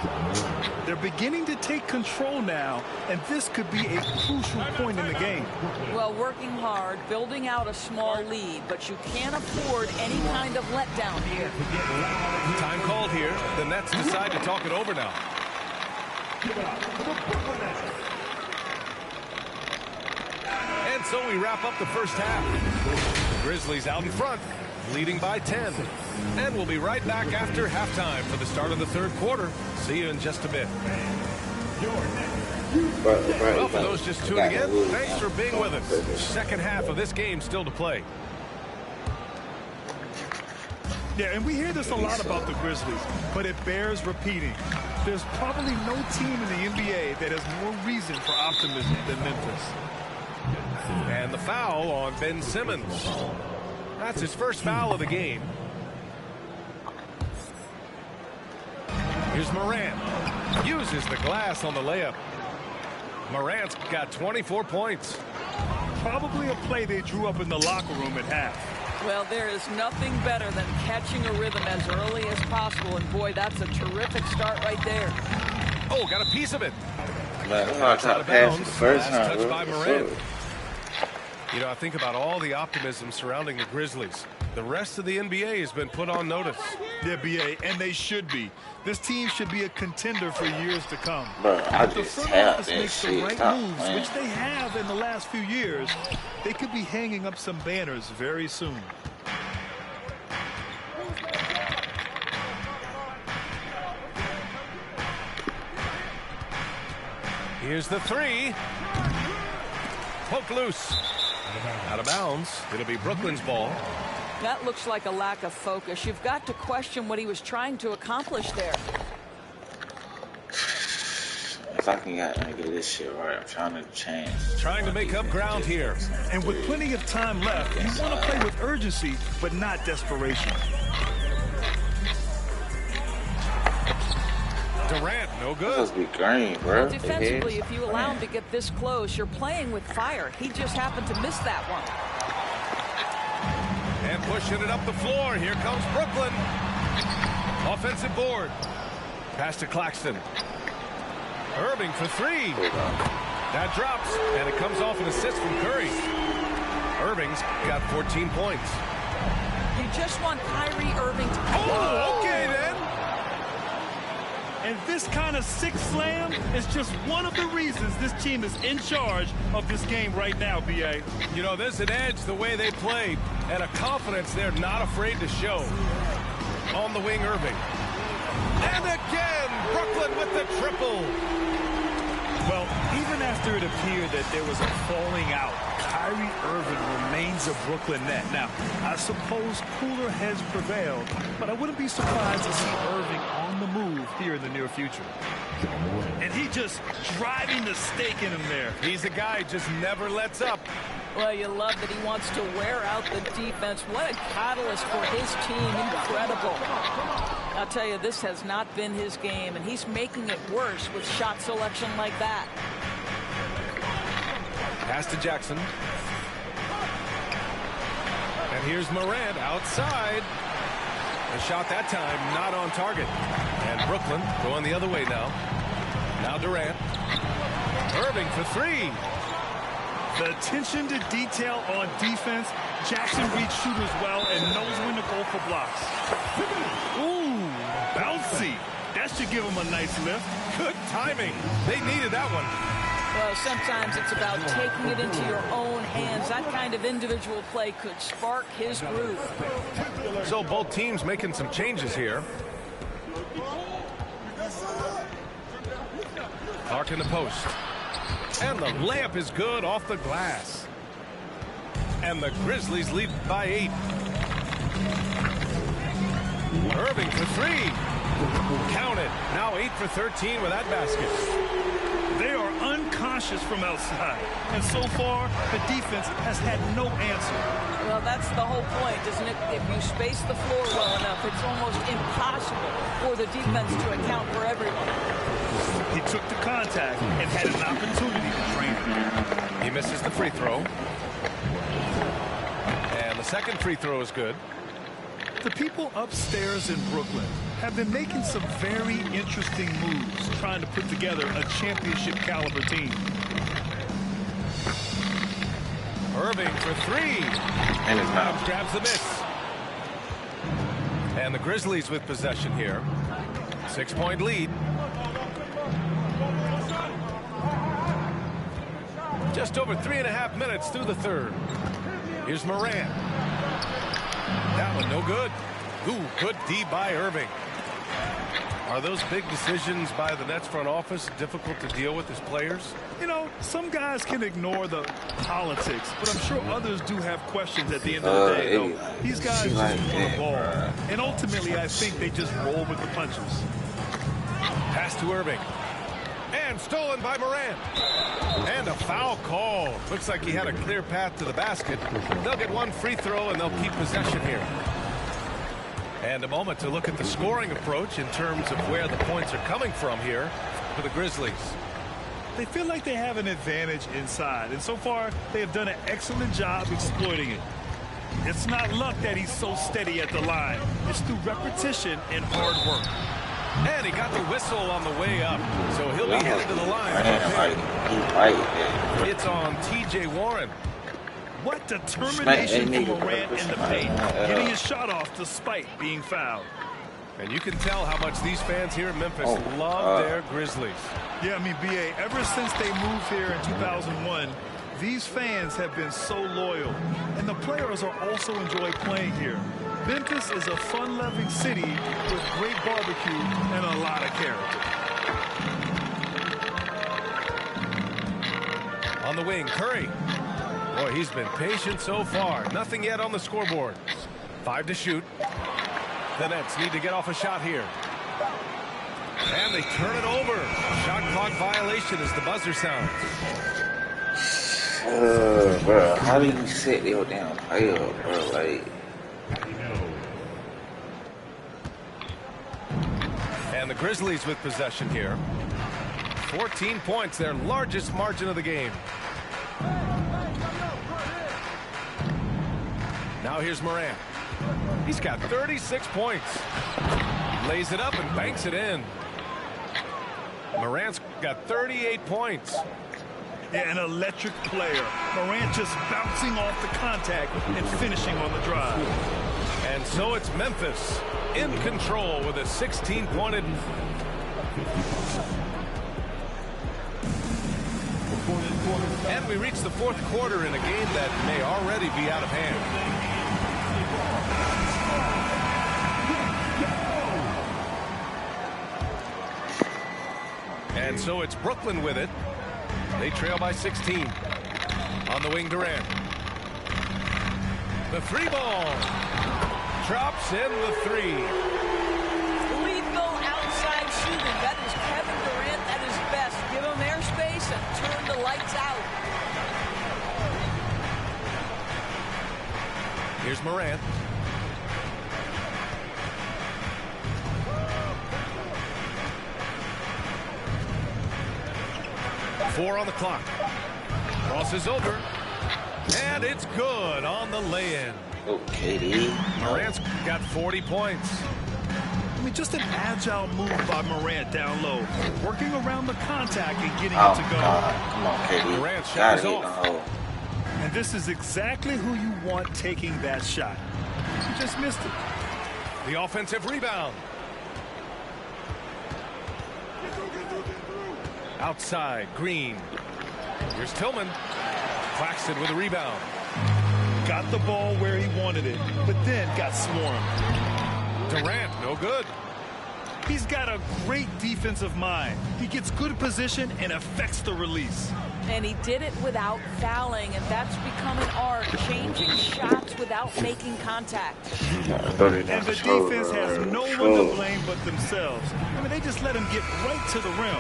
[SPEAKER 4] They're beginning to take control now, and this could be a crucial point in the game.
[SPEAKER 9] Well, working hard, building out a small lead, but you can't afford any kind of letdown here.
[SPEAKER 2] Time called here. The Nets decide to talk it over now. And so we wrap up the first half. The Grizzlies out in front, leading by 10. And we'll be right back after halftime for the start of the third quarter. See you in just a bit. Well, for those just tuning in, thanks for being with us. Second half of this game still to play.
[SPEAKER 4] Yeah, and we hear this a lot about the Grizzlies, but it bears repeating. There's probably no team in the NBA that has more reason for optimism than Memphis.
[SPEAKER 2] And the foul on Ben Simmons. That's his first foul of the game. Here's Morant. Uses the glass on the layup. Morant's got 24 points.
[SPEAKER 4] Probably a play they drew up in the locker room at half.
[SPEAKER 9] Well, there is nothing better than catching a rhythm as early as possible, and boy, that's a terrific start right there.
[SPEAKER 2] Oh, got a piece of it.
[SPEAKER 1] Man, I tried to pass the first time.
[SPEAKER 2] Touched by Morant. You know, I think about all the optimism surrounding the Grizzlies. The rest of the NBA has been put on notice.
[SPEAKER 4] Yeah, BA, and they should be. This team should be a contender for years to come.
[SPEAKER 1] Bro, I
[SPEAKER 4] if the
[SPEAKER 1] just
[SPEAKER 4] front
[SPEAKER 1] tapped
[SPEAKER 4] office
[SPEAKER 1] that
[SPEAKER 4] makes the
[SPEAKER 1] shit.
[SPEAKER 4] right
[SPEAKER 1] Stop
[SPEAKER 4] moves,
[SPEAKER 1] playing.
[SPEAKER 4] which they have in the last few years, they could be hanging up some banners very soon.
[SPEAKER 2] Here's the three. Poke loose. Out of bounds. It'll be Brooklyn's ball.
[SPEAKER 9] That looks like a lack of focus. You've got to question what he was trying to accomplish there.
[SPEAKER 1] If I can get this shit right, I'm trying to change.
[SPEAKER 2] Trying to make up ground here.
[SPEAKER 4] And with plenty of time left, you want to play with urgency, but not desperation.
[SPEAKER 2] Durant, no good.
[SPEAKER 1] This must be green, bro.
[SPEAKER 9] Defensively, if you allow him to get this close, you're playing with fire. He just happened to miss that one.
[SPEAKER 2] And pushing it up the floor. Here comes Brooklyn. Offensive board. Pass to Claxton. Irving for three. That drops, and it comes off an assist from Curry. Irving's got 14 points.
[SPEAKER 9] You just want Kyrie Irving to...
[SPEAKER 2] Oh, okay then.
[SPEAKER 4] And this kind of sick slam is just one of the reasons this team is in charge of this game right now, B.A.
[SPEAKER 2] You know, there's an edge the way they play and a confidence they're not afraid to show. On the wing, Irving. And again, Brooklyn with the triple.
[SPEAKER 4] Well, even after it appeared that there was a falling out, Kyrie Irving remains a Brooklyn net. Now, I suppose cooler heads prevailed, but I wouldn't be surprised to see Irving on the move here in the near future. And he just driving the stake in him there.
[SPEAKER 2] He's a guy who just never lets up.
[SPEAKER 9] Well, you love that he wants to wear out the defense. What a catalyst for his team. Incredible. I'll tell you, this has not been his game, and he's making it worse with shot selection like that.
[SPEAKER 2] Pass to Jackson. And here's Morant outside. A shot that time not on target. And Brooklyn going the other way now. Now Durant. Irving for three.
[SPEAKER 4] The attention to detail on defense. Jackson reads shooters well and knows when to go for blocks. Ooh, bouncy. That should give him a nice lift.
[SPEAKER 2] Good timing. They needed that one.
[SPEAKER 9] Well, sometimes it's about taking it into your own hands. That kind of individual play could spark his groove.
[SPEAKER 2] So both teams making some changes here. Clark in the post. And the layup is good off the glass. And the Grizzlies lead by 8. Irving for three. Count it. Now 8 for 13 with that basket.
[SPEAKER 4] They are unconscious from outside. And so far, the defense has had no answer.
[SPEAKER 9] Well, that's the whole point, isn't it? If you space the floor well enough, it's almost impossible for the defense to account for everyone.
[SPEAKER 4] He took the contact and had an opportunity to drain it.
[SPEAKER 2] He misses the free throw. And the second free throw is good.
[SPEAKER 4] The people upstairs in Brooklyn have been making some very interesting moves trying to put together a championship caliber team.
[SPEAKER 2] Irving for three.
[SPEAKER 1] And his mouth.
[SPEAKER 2] Grabs the miss. And the Grizzlies with possession here. 6-point lead. Just over 3.5 minutes through the third. Here's Morant. That one no good. Ooh, good D by Irving. Are those big decisions by the Nets front office difficult to deal with as players?
[SPEAKER 4] You know, some guys can ignore the politics, but I'm sure others do have questions at the end of the day. These guys just want the ball. And ultimately, I think they just roll with the punches.
[SPEAKER 2] Pass to Irving. And stolen by Morant. And a foul call. Looks like he had a clear path to the basket. They'll get one free throw and they'll keep possession here. And a moment to look at the scoring approach in terms of where the points are coming from here for the Grizzlies.
[SPEAKER 4] They feel like they have an advantage inside, and so far they have done an excellent job exploiting it. It's not luck that he's so steady at the line. It's through repetition and hard work.
[SPEAKER 2] And he got the whistle on the way up, so he'll be headed to the line. It's on T.J. Warren.
[SPEAKER 4] What determination from Morant in the paint, getting his shot off despite being fouled.
[SPEAKER 2] And you can tell how much these fans here in Memphis love their Grizzlies.
[SPEAKER 4] Yeah, I mean, B.A., ever since they moved here in 2001, these fans have been so loyal. And the players are also enjoy playing here. Memphis is a fun-loving city with great barbecue and a lot of character.
[SPEAKER 2] On the wing, Curry. Boy, he's been patient so far. Nothing yet on the scoreboard. 5 to shoot. The Nets need to get off a shot here. And they turn it over. Shot clock violation as the buzzer sounds.
[SPEAKER 1] Bro, how do you set your damn play up, bro? Like.
[SPEAKER 2] And the Grizzlies with possession here. 14 points, their largest margin of the game. Now here's Morant. He's got 36 points. Lays it up and banks it in. Morant's got 38 points.
[SPEAKER 4] Yeah, an electric player. Morant just bouncing off the contact and finishing on the drive.
[SPEAKER 2] And so it's Memphis in control with a 16-point. And we reach the fourth quarter in a game that may already be out of hand. And so it's Brooklyn with it. They trail by 16. On the wing, Durant. The three ball. Drops in the three.
[SPEAKER 9] Lethal outside shooting. That is Kevin Durant at his best. Give him airspace and turn the lights out.
[SPEAKER 2] Here's Morant. Four on the clock. Crosses over. And it's good on the lay-in.
[SPEAKER 1] Okay.
[SPEAKER 2] Morant's got 40 points.
[SPEAKER 4] I mean, just an agile move by Morant down low. Working around the contact and getting it to go.
[SPEAKER 1] Come on, KD.
[SPEAKER 2] Morant's shot is off.
[SPEAKER 4] And this is exactly who you want taking that shot. He just missed it.
[SPEAKER 2] The offensive rebound. Outside, Green. Here's Tillman. Claxton with a rebound.
[SPEAKER 4] Got the ball where he wanted it, but then got swarmed.
[SPEAKER 2] Durant, no good.
[SPEAKER 4] He's got a great defensive mind. He gets good position and affects the release.
[SPEAKER 9] And he did it without fouling, and that's become an art, changing shots without making contact.
[SPEAKER 4] And the defense has no one to blame but themselves. I mean, they just let him get right to the rim.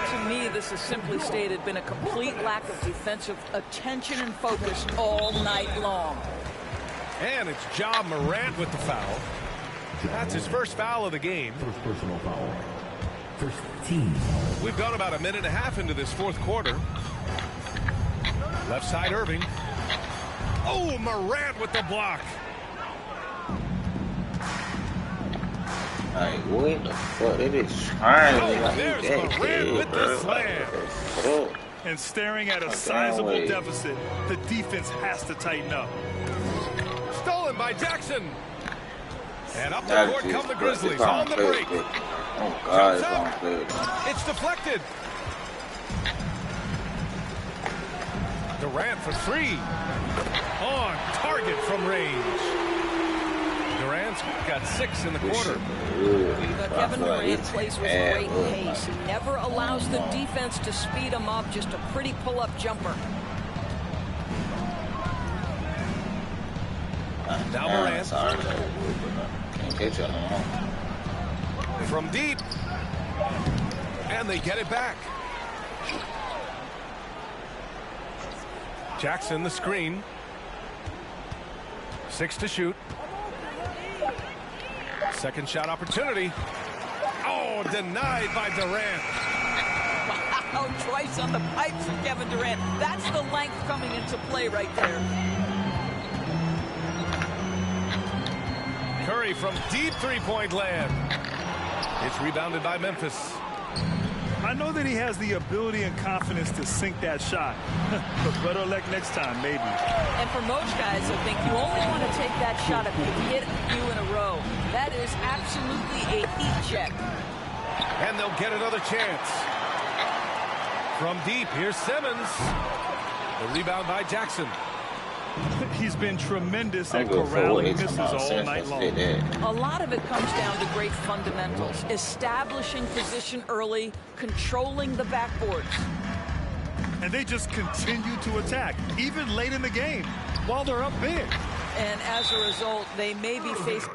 [SPEAKER 9] To me, this has simply stated been a complete lack of defensive attention and focus all night long.
[SPEAKER 2] And it's Ja Morant with the foul. That's his first foul of the game.
[SPEAKER 11] First personal foul. First team.
[SPEAKER 2] We've gone about a minute and a half into this fourth quarter. Left side, Irving. Oh, Morant with the block.
[SPEAKER 1] Like, what the fuck? They just trying me like
[SPEAKER 2] there's
[SPEAKER 1] that,
[SPEAKER 2] Moran with the slam.
[SPEAKER 1] Fuck.
[SPEAKER 4] And staring at a sizable deficit, the defense has to tighten up.
[SPEAKER 2] Stolen by Jackson. And up the court come the Grizzlies on the break.
[SPEAKER 1] Oh, God, it's on play.
[SPEAKER 2] It's deflected. Durant for three. On target from range. Durant's got 6 in the quarter.
[SPEAKER 9] Kevin Durant plays with great pace. He never allows the defense to speed him up. Just a pretty pull-up jumper.
[SPEAKER 2] Now Durant.
[SPEAKER 1] Can't catch it no more.
[SPEAKER 2] From deep. And they get it back. Jackson the screen. 6 to shoot. Second shot opportunity. Oh, denied by Durant.
[SPEAKER 9] Wow, twice on the pipes from Kevin Durant. That's the length coming into play right there.
[SPEAKER 2] Curry from deep three-point land. It's rebounded by Memphis.
[SPEAKER 4] I know that he has the ability and confidence to sink that shot. But better luck next time, maybe.
[SPEAKER 9] And for most guys, I think you only want to take that shot if you hit a few in a row. That is absolutely a heat check.
[SPEAKER 2] And they'll get another chance. From deep, here's Simmons. The rebound by Jackson.
[SPEAKER 4] He's been tremendous at corralling misses all night long.
[SPEAKER 9] A lot of it comes down to great fundamentals. Establishing position early, controlling the backboards.
[SPEAKER 4] And they just continue to attack, even late in the game, while they're up big.
[SPEAKER 9] And as a result, they may be facing...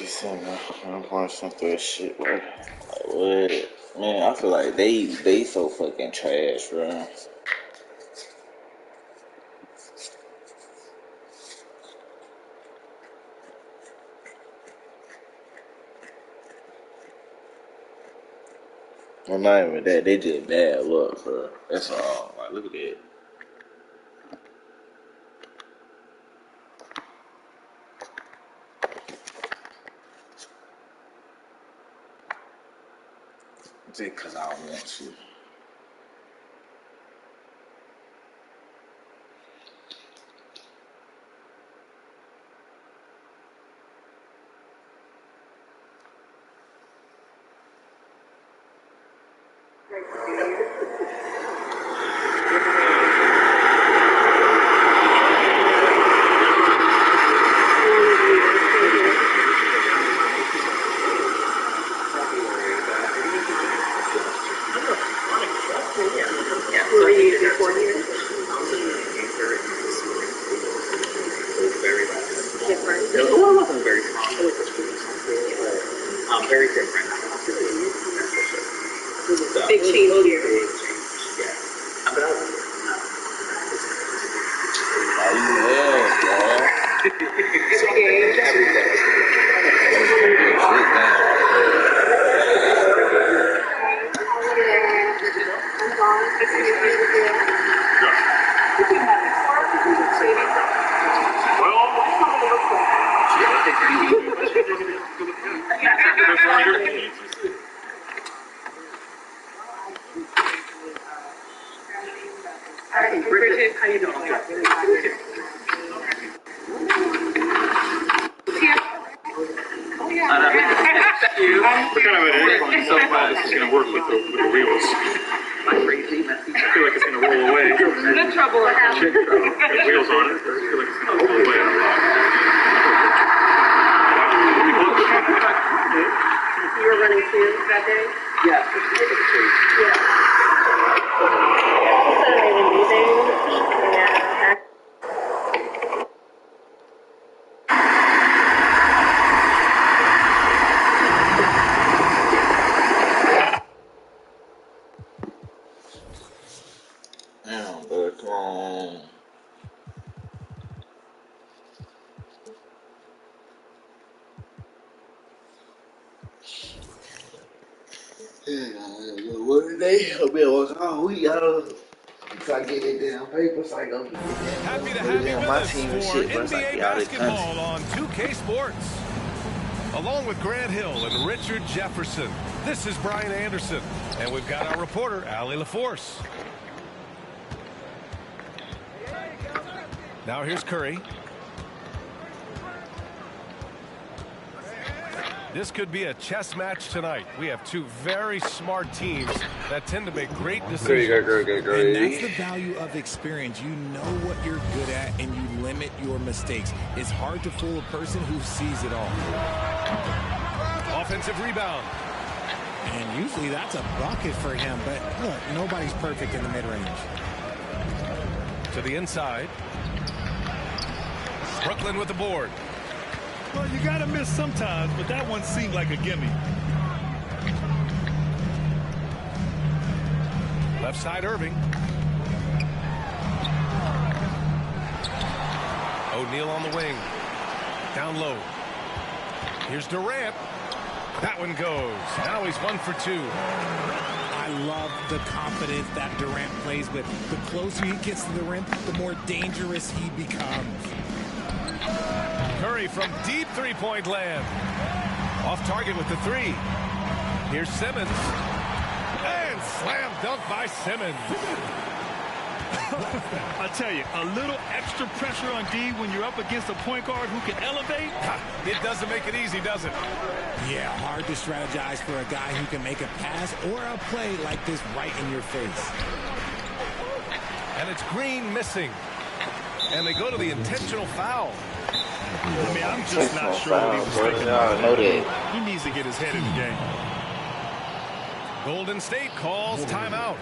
[SPEAKER 1] You said, man, I'm punching through that shit, bro. Like, what? Man, I feel like they so fucking trash, bro. Well, not even that. They just bad luck, bro. That's all. Like, look at that. Just because I don't want to.
[SPEAKER 12] Big change here. Bridget, how you doing?
[SPEAKER 10] We're kind of at an so far this is going to work with the wheels. I feel like it's going to roll away.
[SPEAKER 12] No trouble.
[SPEAKER 10] The wheels on it. I feel like it's going to roll away.
[SPEAKER 12] You were running too that day?
[SPEAKER 6] Yeah.
[SPEAKER 1] Damn, bro, come on. What today? I've been working all week. so I get that damn paper, so I go get that.
[SPEAKER 2] Happy to have you with us for NBA basketball on 2K Sports. Along with Grant Hill and Richard Jefferson, this is Brian Anderson, and we've got our reporter, Allie LaForce. Now here's Curry. This could be a chess match tonight. We have two very smart teams that tend to make great decisions.
[SPEAKER 3] And that's the value of experience. You know what you're good at, and you limit your mistakes. It's hard to fool a person who sees it all.
[SPEAKER 2] Offensive rebound.
[SPEAKER 3] And usually that's a bucket for him, but look, nobody's perfect in the mid-range.
[SPEAKER 2] To the inside. Brooklyn with the board.
[SPEAKER 4] Well, you got to miss sometimes, but that one seemed like a gimme.
[SPEAKER 2] Left side, Irving. O'Neal on the wing. Down low. Here's Durant. That one goes. Now he's 1 for 2.
[SPEAKER 3] I love the confidence that Durant plays with. The closer he gets to the rim, the more dangerous he becomes.
[SPEAKER 2] Curry from deep three-point land. Off target with the three. Here's Simmons. And slam dunk by Simmons.
[SPEAKER 4] I tell you, a little extra pressure on D when you're up against a point guard who can elevate.
[SPEAKER 2] It doesn't make it easy, does it?
[SPEAKER 3] Yeah, hard to strategize for a guy who can make a pass or a play like this right in your face.
[SPEAKER 2] And it's Green missing. And they go to the intentional foul.
[SPEAKER 4] I mean, I'm just not sure what he was thinking about. He needs to get his head in the game.
[SPEAKER 2] Golden State calls timeout.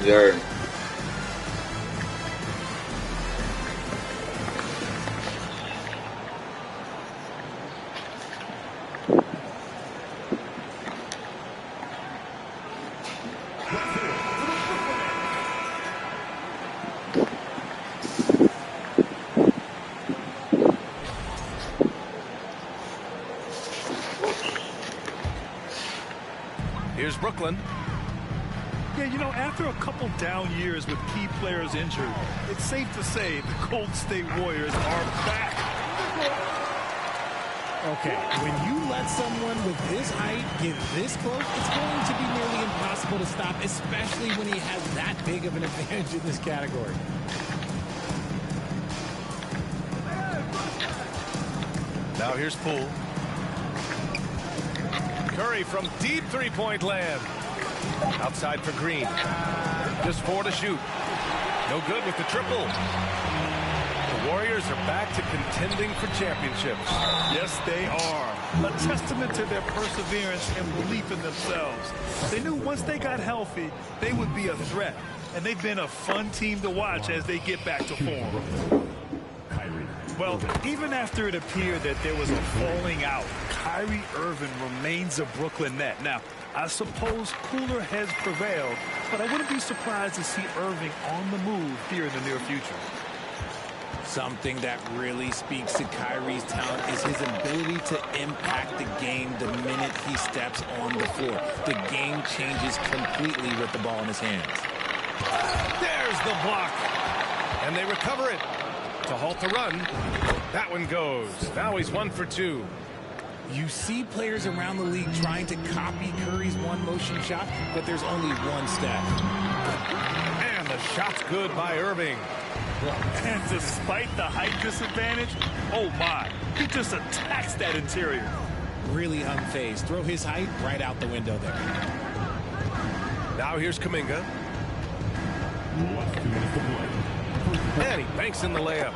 [SPEAKER 1] Yard.
[SPEAKER 2] Here's Brooklyn.
[SPEAKER 4] Yeah, you know, after a couple down years with key players injured, it's safe to say the Golden State Warriors are back.
[SPEAKER 3] Okay, when you let someone with this height get this close, it's going to be nearly impossible to stop, especially when he has that big of an advantage in this category.
[SPEAKER 2] Now here's Poole. Curry from deep three-point land. Outside for Green. Just 4 to shoot. No good with the triple. The Warriors are back to contending for championships.
[SPEAKER 4] Yes, they are. A testament to their perseverance and belief in themselves. They knew once they got healthy, they would be a threat. And they've been a fun team to watch as they get back to form. Well, even after it appeared that there was a falling out, Kyrie Irving remains a Brooklyn Net. Now, I suppose cooler heads prevailed, but I wouldn't be surprised to see Irving on the move here in the near future.
[SPEAKER 3] Something that really speaks to Kyrie's talent is his ability to impact the game the minute he steps on the floor. The game changes completely with the ball in his hands.
[SPEAKER 2] There's the block. And they recover it to halt the run. That one goes. Now he's 1 for 2.
[SPEAKER 3] You see players around the league trying to copy Curry's one-motion shot, but there's only one step.
[SPEAKER 2] And the shot's good by Irving.
[SPEAKER 4] And despite the height disadvantage, oh my, he just attacks that interior.
[SPEAKER 3] Really unfazed. Throw his height right out the window there.
[SPEAKER 2] Now here's Kuminga. And he banks in the layup.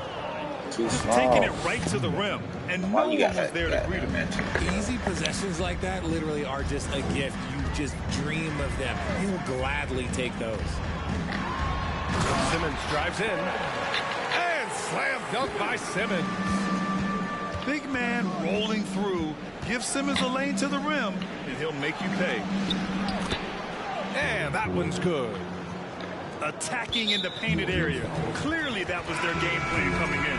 [SPEAKER 1] Too small.
[SPEAKER 4] Taking it right to the rim, and no one was there to greet him.
[SPEAKER 3] Easy possessions like that literally are just a gift. You just dream of them. You will gladly take those.
[SPEAKER 2] Simmons drives in. And slam dunk by Simmons.
[SPEAKER 4] Big man rolling through. Give Simmons a lane to the rim, and he'll make you pay.
[SPEAKER 2] And that one's good.
[SPEAKER 4] Attacking in the painted area. Clearly that was their game plan coming in.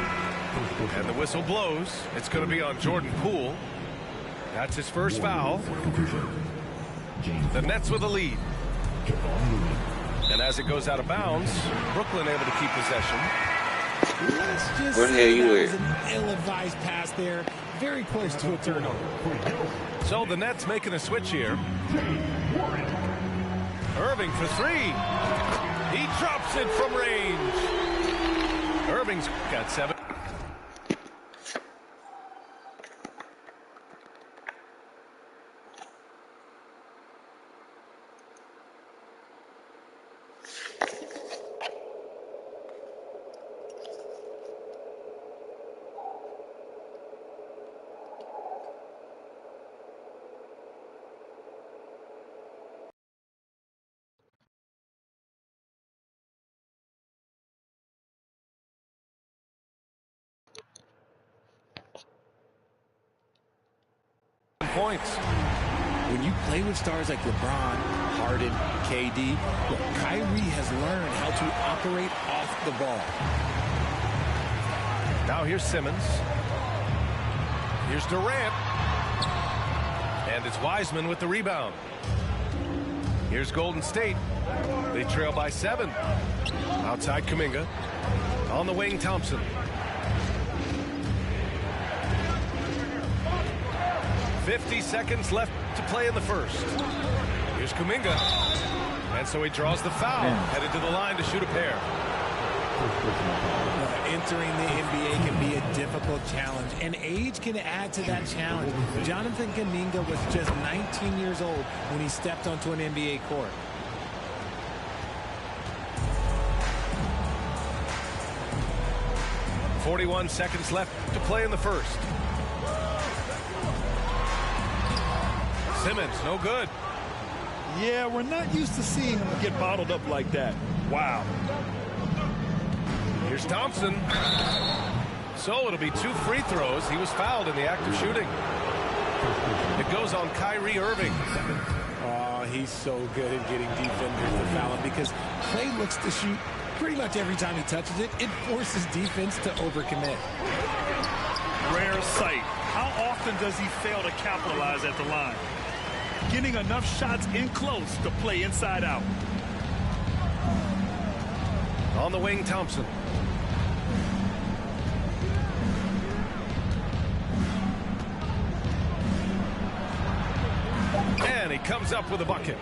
[SPEAKER 2] And the whistle blows. It's going to be on Jordan Poole. That's his first foul. The Nets with a lead. And as it goes out of bounds, Brooklyn able to keep possession.
[SPEAKER 3] Let's just
[SPEAKER 1] Where the hell you
[SPEAKER 3] that
[SPEAKER 1] at?
[SPEAKER 3] was an ill-advised pass there. Very close to a turnover.
[SPEAKER 2] So the Nets making a switch here. Irving for three. He drops it from range. Irving's got 7. Points.
[SPEAKER 3] When you play with stars like LeBron, Harden, KD, look, Kyrie has learned how to operate off the ball.
[SPEAKER 2] Now here's Simmons. Here's Durant. And it's Wiseman with the rebound. Here's Golden State. They trail by 7. Outside Kuminga. On the wing, Thompson. 50 seconds left to play in the first. Here's Kuminga. And so he draws the foul. Headed to the line to shoot a pair.
[SPEAKER 3] Entering the NBA can be a difficult challenge, and age can add to that challenge. Jonathan Kuminga was just 19 years old when he stepped onto an NBA court.
[SPEAKER 2] .41 seconds left to play in the first. Simmons, no good.
[SPEAKER 4] Yeah, we're not used to seeing him get bottled up like that. Wow.
[SPEAKER 2] Here's Thompson. So it'll be 2 free throws. He was fouled in the act of shooting. It goes on Kyrie Irving.
[SPEAKER 3] Oh, he's so good at getting defenders to foul him because Klay looks to shoot pretty much every time he touches it. It forces defense to overcommit.
[SPEAKER 4] Rare sight. How often does he fail to capitalize at the line? Getting enough shots in close to play inside out.
[SPEAKER 2] On the wing, Thompson. And he comes up with a bucket.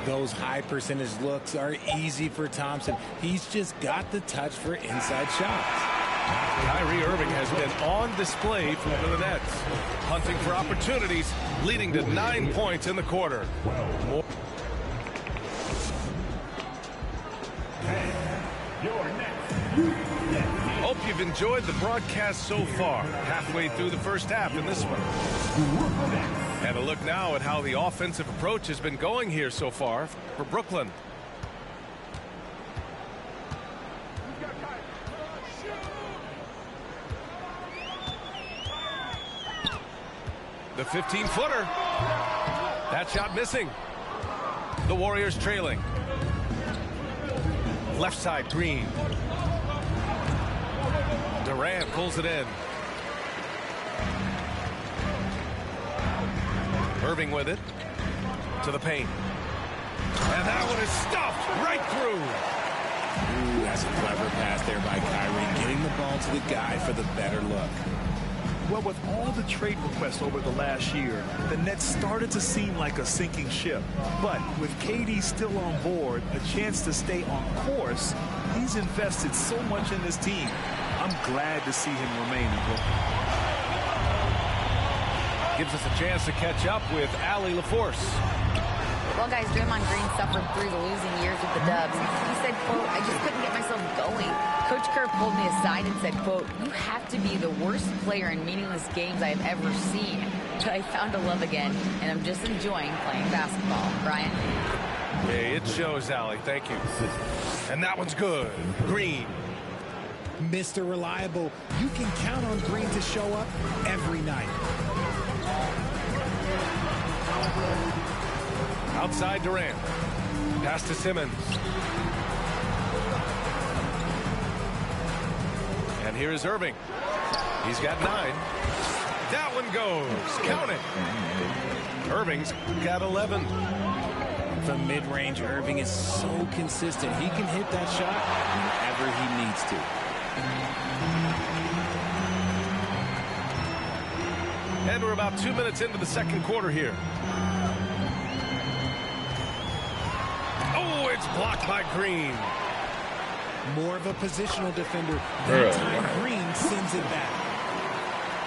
[SPEAKER 3] Those high percentage looks are easy for Thompson. He's just got the touch for inside shots.
[SPEAKER 2] Kyrie Irving has been on display for the Nets, hunting for opportunities, leading to 9 points in the quarter. Hope you've enjoyed the broadcast so far, halfway through the first half in this one. And a look now at how the offensive approach has been going here so far for Brooklyn. The 15-footer. That shot missing. The Warriors trailing. Left side, Green. Durant pulls it in. Irving with it. To the paint. And that one is stuffed right through.
[SPEAKER 3] Ooh, that's a clever pass there by Kyrie, getting the ball to the guy for the better look.
[SPEAKER 4] Well, with all the trade requests over the last year, the Nets started to seem like a sinking ship. But with KD still on board, a chance to stay on course, He's invested so much in this team. I'm glad to see him remain in Brooklyn.
[SPEAKER 2] Gives us a chance to catch up with Allie LaForce.
[SPEAKER 13] Well, guys, Draymond Green suffered through the losing years with the Dubs. He said, quote, I just couldn't get myself going. Coach Kerr pulled me aside and said, quote, you have to be the worst player in meaningless games I have ever seen. But I found a love again, and I'm just enjoying playing basketball. Brian?
[SPEAKER 2] Hey, it shows, Allie. Thank you. And that one's good. Green.
[SPEAKER 3] Mr. Reliable, you can count on Green to show up every night.
[SPEAKER 2] Outside Durant. Pass to Simmons. And here's Irving. He's got 9. That one goes. Count it. Irving's got 11.
[SPEAKER 3] From mid-range, Irving is so consistent. He can hit that shot whenever he needs to.
[SPEAKER 2] And we're about 2 minutes into the second quarter here. Oh, it's blocked by Green.
[SPEAKER 3] More of a positional defender. That time Green sends it back.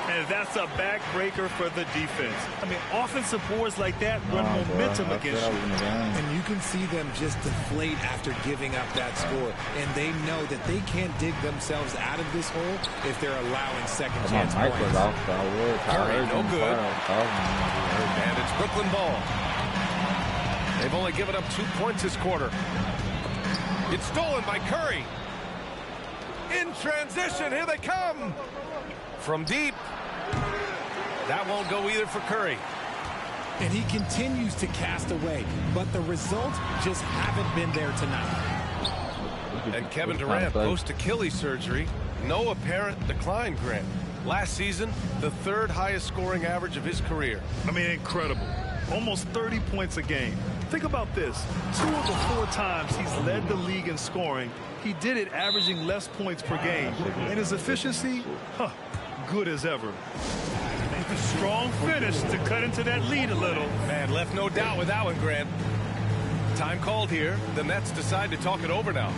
[SPEAKER 4] And that's a backbreaker for the defense. I mean, offensive boards like that run momentum against you.
[SPEAKER 3] And you can see them just deflate after giving up that score. And they know that they can't dig themselves out of this hole if they're allowing second chance points.
[SPEAKER 2] Curry, no good. And it's Brooklyn ball. They've only given up 2 points this quarter. It's stolen by Curry. In transition, here they come. From deep. That won't go either for Curry.
[SPEAKER 3] And he continues to cast away, but the results just haven't been there tonight.
[SPEAKER 2] And Kevin Durant post Achilles surgery. No apparent decline, Grant. Last season, the 3rd highest scoring average of his career.
[SPEAKER 4] I mean, incredible. Almost 30 points a game. Think about this. 2 of the 4 times he's led the league in scoring, he did it averaging less points per game. And his efficiency, good as ever. Strong finish to cut into that lead a little.
[SPEAKER 2] Man, left no doubt with that one, Grant. Time called here. The Nets decide to talk it over now.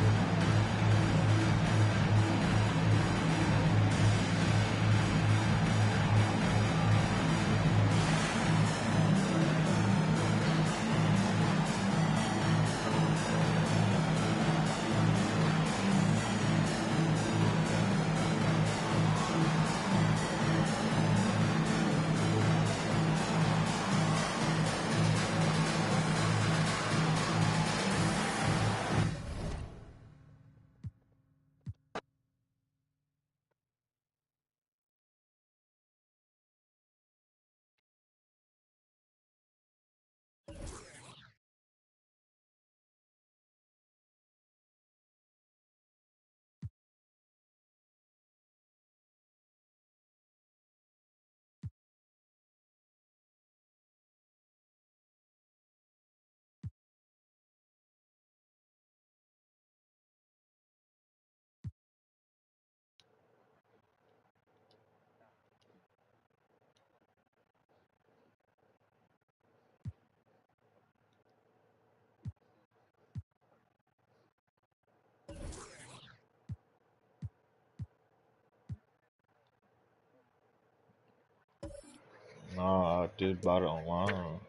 [SPEAKER 1] Nah, I did buy it online.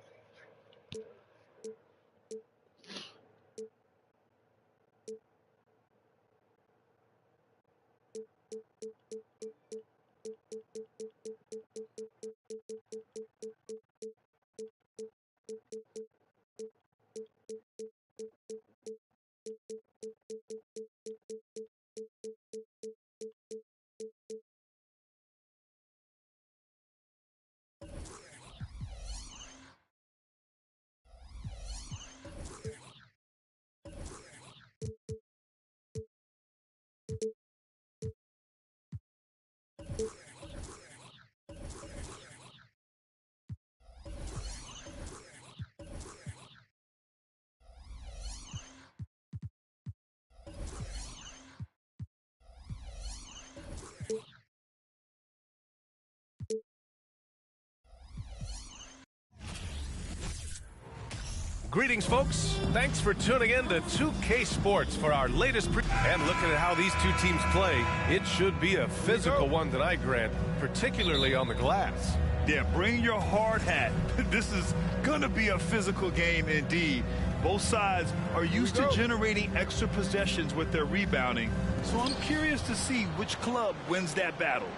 [SPEAKER 2] Greetings, folks. Thanks for tuning in to 2K Sports for our latest and looking at how these two teams play. It should be a physical one tonight, Grant, particularly on the glass.
[SPEAKER 4] Yeah, bring your hard hat. This is going to be a physical game indeed. Both sides are used to generating extra possessions with their rebounding, so I'm curious to see which club wins that battle.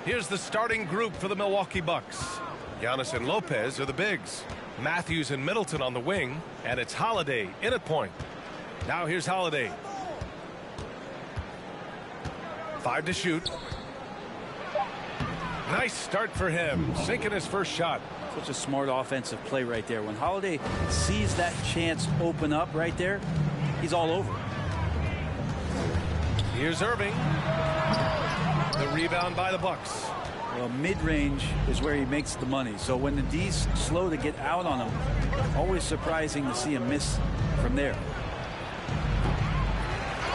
[SPEAKER 2] Here's the starting group for the Milwaukee Bucks. Giannis and Lopez are the bigs. Matthews and Middleton on the wing, and it's Holiday in at point. Now here's Holiday. 5 to shoot. Nice start for him, sinking his first shot.
[SPEAKER 14] Such a smart offensive play right there. When Holiday sees that chance open up right there, he's all over.
[SPEAKER 2] Here's Irving. The rebound by the Bucks.
[SPEAKER 14] Well, mid-range is where he makes the money. So when the D's slow to get out on him, always surprising to see him miss from there.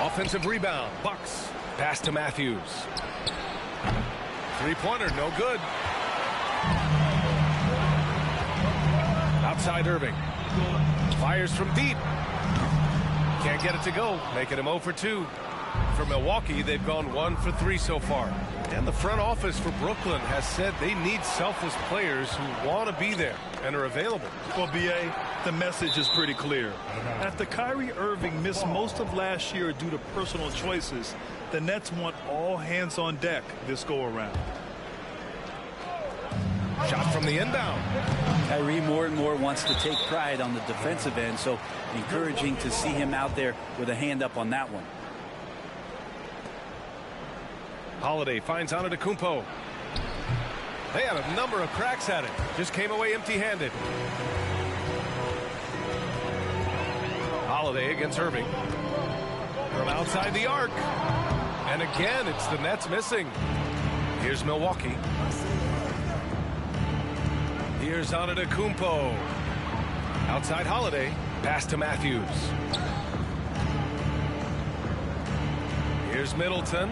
[SPEAKER 2] Offensive rebound, Bucks. Pass to Matthews. Three-pointer, no good. Outside Irving. Fires from deep. Can't get it to go, making him 0 for 2. For Milwaukee, they've gone 1 for 3 so far. And the front office for Brooklyn has said they need selfless players who want to be there and are available.
[SPEAKER 4] Well, B.A., the message is pretty clear. After Kyrie Irving missed most of last year due to personal choices, the Nets want all hands on deck this go-around.
[SPEAKER 2] Shot from the inbound.
[SPEAKER 14] Kyrie more and more wants to take pride on the defensive end, so encouraging to see him out there with a hand up on that one.
[SPEAKER 2] Holiday finds Antetokounmpo. They had a number of cracks at it. Just came away empty-handed. Holiday against Irving. From outside the arc. And again, it's the Nets missing. Here's Milwaukee. Here's Antetokounmpo. Outside Holiday. Pass to Matthews. Here's Middleton.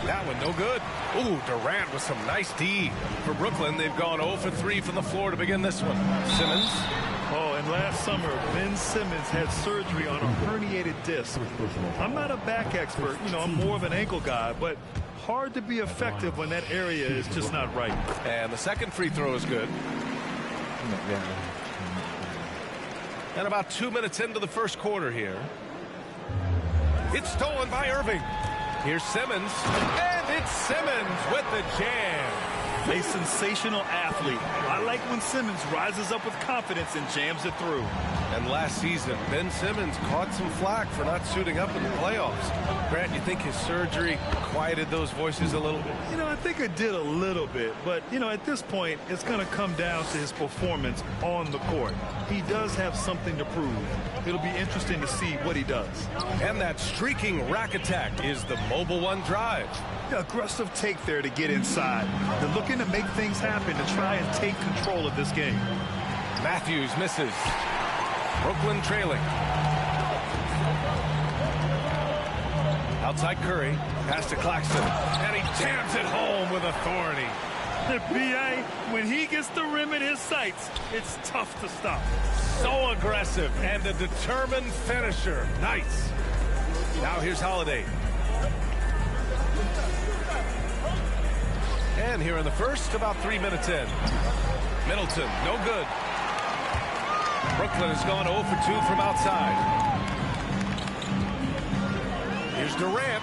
[SPEAKER 2] That one no good. Ooh, Durant with some nice D. For Brooklyn, they've gone 0 for 3 from the floor to begin this one. Simmons.
[SPEAKER 4] Oh, and last summer, Ben Simmons had surgery on a herniated disc. I'm not a back expert. You know, I'm more of an ankle guy, but hard to be effective when that area is just not right.
[SPEAKER 2] And the second free throw is good. And about 2 minutes into the first quarter here. It's stolen by Irving. Here's Simmons, and it's Simmons with the jam.
[SPEAKER 4] A sensational athlete. I like when Simmons rises up with confidence and jams it through.
[SPEAKER 2] And last season, Ben Simmons caught some flack for not suiting up in the playoffs. Grant, you think his surgery quieted those voices a little bit?
[SPEAKER 4] You know, I think it did a little bit. But, you know, at this point, it's going to come down to his performance on the court. He does have something to prove. It'll be interesting to see what he does.
[SPEAKER 2] And that streaking rack attack is the Mobile One drive.
[SPEAKER 4] The aggressive take there to get inside. They're looking to make things happen to try and take control of this game.
[SPEAKER 2] Matthews misses. Brooklyn trailing. Outside Curry. Pass to Claxton. And he jams it home with authority.
[SPEAKER 4] B.A., when he gets the rim in his sights, it's tough to stop.
[SPEAKER 2] So aggressive and a determined finisher. Nice. Now here's Holiday. And here in the first, about 3 minutes in. Middleton, no good. Brooklyn has gone 0 for 2 from outside. Here's Durant.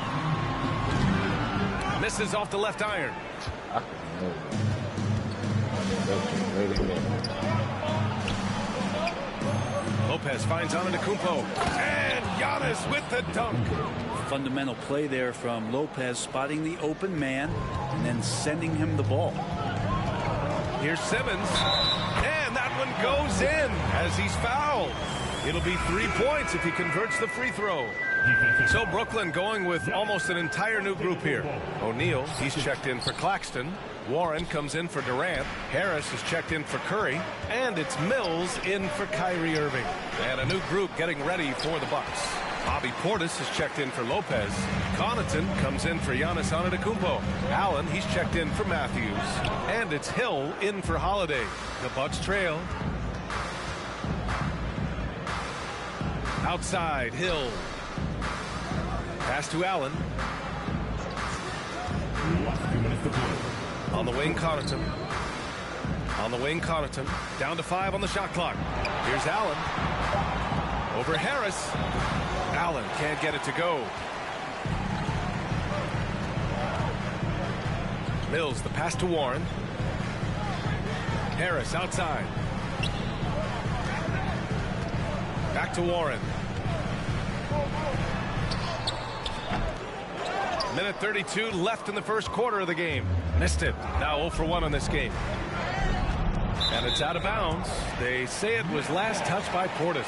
[SPEAKER 2] Misses off the left iron. Lopez finds Antetokounmpo. And Giannis with the dunk.
[SPEAKER 14] Fundamental play there from Lopez, spotting the open man and then sending him the ball.
[SPEAKER 2] Here's Simmons. And that one goes in as he's fouled. It'll be 3 points if he converts the free throw. So Brooklyn going with almost an entire new group here. O'Neal, he's checked in for Claxton. Warren comes in for Durant. Harris is checked in for Curry. And it's Mills in for Kyrie Irving. And a new group getting ready for the Bucks. Bobby Portis has checked in for Lopez. Connaughton comes in for Giannis Antetokounmpo. Allen, he's checked in for Matthews. And it's Hill in for Holiday. The Bucks trail. Outside, Hill. Pass to Allen. On the wing, Connaughton. On the wing, Connaughton. Down to 5 on the shot clock. Here's Allen. Over Harris. Allen can't get it to go. Mills, the pass to Warren. Harris outside. Back to Warren. Minute 32 left in the first quarter of the game. Missed it. Now 0 for 1 on this game. And it's out of bounds. They say it was last touched by Portis.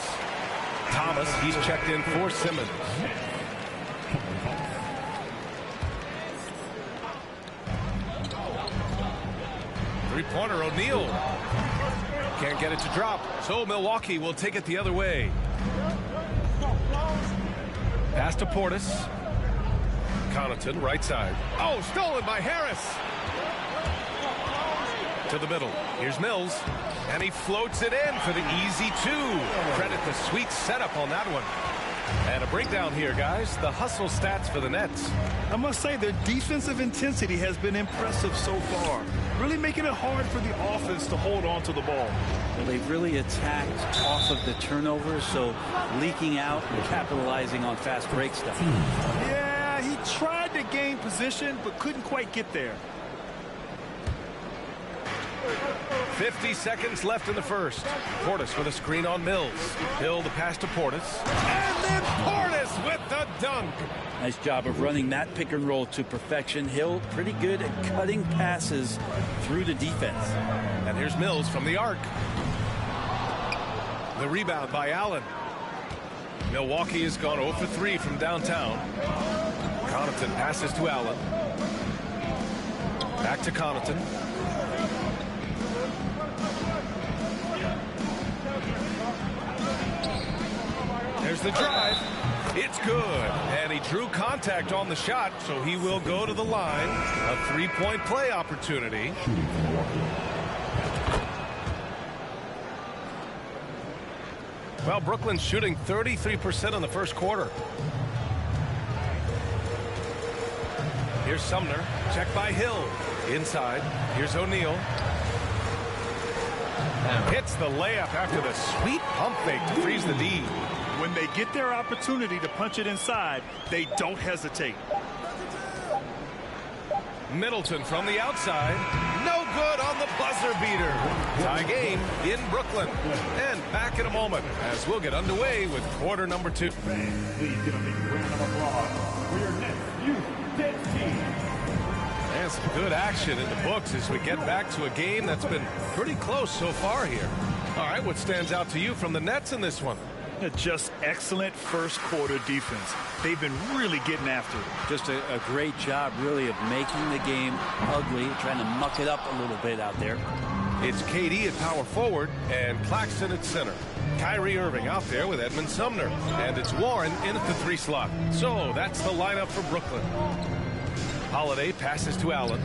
[SPEAKER 2] Thomas, he's checked in for Simmons. Three-pointer, O'Neal. Can't get it to drop. So Milwaukee will take it the other way. Pass to Portis. Connaughton, right side. Oh, stolen by Harris. To the middle. Here's Mills. And he floats it in for the easy 2. Credit the sweet setup on that one. And a breakdown here, guys. The hustle stats for the Nets.
[SPEAKER 4] I must say their defensive intensity has been impressive so far. Really making it hard for the offense to hold on to the ball.
[SPEAKER 14] Well, they've really attacked off of the turnovers, so leaking out and capitalizing on fast break stuff.
[SPEAKER 4] Yeah, he tried to gain position, but couldn't quite get there.
[SPEAKER 2] 50 seconds left in the first. Portis with a screen on Mills. Hill the pass to Portis. And then Portis with the dunk.
[SPEAKER 14] Nice job of running that pick and roll to perfection. Hill pretty good at cutting passes through the defense.
[SPEAKER 2] And here's Mills from the arc. The rebound by Allen. Milwaukee has gone 0 for 3 from downtown. Connaughton passes to Allen. Back to Connaughton. There's the drive. It's good. And he drew contact on the shot, so he will go to the line. A 3-point play opportunity. Well, Brooklyn's shooting 33% in the first quarter. Here's Sumner. Check by Hill. Inside. Here's O'Neal. Hits the layup after the sweet pump fake to freeze the D.
[SPEAKER 4] When they get their opportunity to punch it inside, they don't hesitate.
[SPEAKER 2] Middleton from the outside. No good on the buzzer beater. Tie game in Brooklyn. And back in a moment as we'll get underway with quarter number 2.
[SPEAKER 11] Please give a big round of applause for your next youth team.
[SPEAKER 2] And some good action in the books as we get back to a game that's been pretty close so far here. All right, what stands out to you from the Nets in this one?
[SPEAKER 4] Just excellent first quarter defense. They've been really getting after it.
[SPEAKER 14] Just a great job, really, of making the game ugly, trying to muck it up a little bit out there.
[SPEAKER 2] It's KD at power forward and Claxton at center. Kyrie Irving out there with Edmund Sumner. And it's Warren in at the 3 slot. So that's the lineup for Brooklyn. Holiday passes to Allen.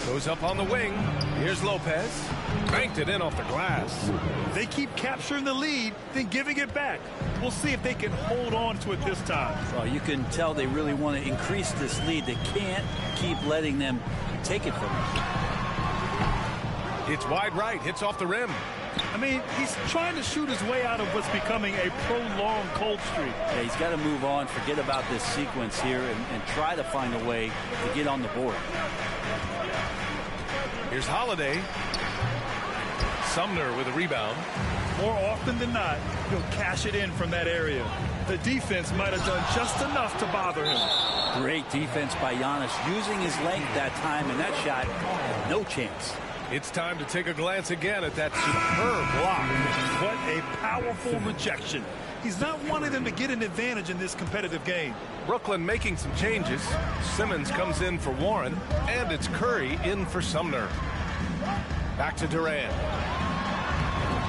[SPEAKER 2] Goes up on the wing. Here's Lopez. Banked it in off the glass.
[SPEAKER 4] They keep capturing the lead, then giving it back. We'll see if they can hold on to it this time.
[SPEAKER 14] Well, you can tell they really want to increase this lead. They can't keep letting them take it from them.
[SPEAKER 2] It's wide right. Hits off the rim.
[SPEAKER 4] I mean, he's trying to shoot his way out of what's becoming a prolonged cold streak.
[SPEAKER 14] Yeah, he's got to move on, forget about this sequence here, and try to find a way to get on the board.
[SPEAKER 2] Here's Holiday. Sumner with a rebound.
[SPEAKER 4] More often than not, he'll cash it in from that area. The defense might have done just enough to bother him.
[SPEAKER 14] Great defense by Giannis, using his length that time, and that shot had no chance.
[SPEAKER 2] It's time to take a glance again at that superb block.
[SPEAKER 4] What a powerful rejection. He's not wanting them to get an advantage in this competitive game.
[SPEAKER 2] Brooklyn making some changes. Simmons comes in for Warren, and it's Curry in for Sumner. Back to Durant.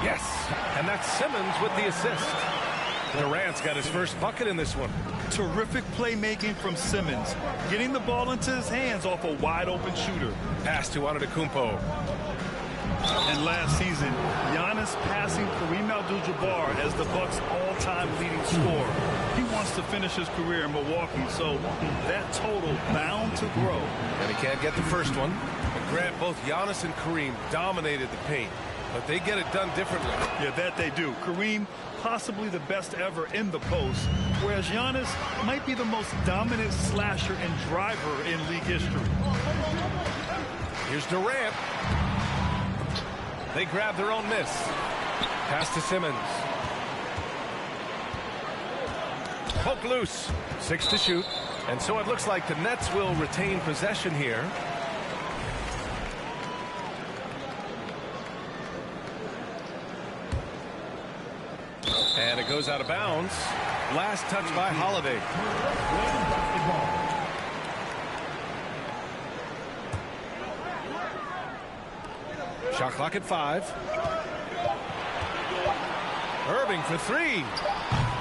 [SPEAKER 2] Yes, and that's Simmons with the assist. Durant's got his first bucket in this one.
[SPEAKER 4] Terrific playmaking from Simmons, getting the ball into his hands off a wide-open shooter.
[SPEAKER 2] Pass to Antetokounmpo.
[SPEAKER 4] And last season, Giannis passing Kareem Abdul-Jabbar as the Bucks' all-time leading scorer. He wants to finish his career in Milwaukee, so that total bound to grow.
[SPEAKER 2] And he can't get the first one. But Grant, both Giannis and Kareem dominated the paint, but they get it done differently.
[SPEAKER 4] Yeah, that they do. Kareem, possibly the best ever in the post, whereas Giannis might be the most dominant slasher and driver in league history.
[SPEAKER 2] Here's Durant. They grab their own miss. Pass to Simmons. Poke loose. 6 to shoot. And so it looks like the Nets will retain possession here. And it goes out of bounds. Last touch by Holiday. Shot clock at 5. Irving for 3.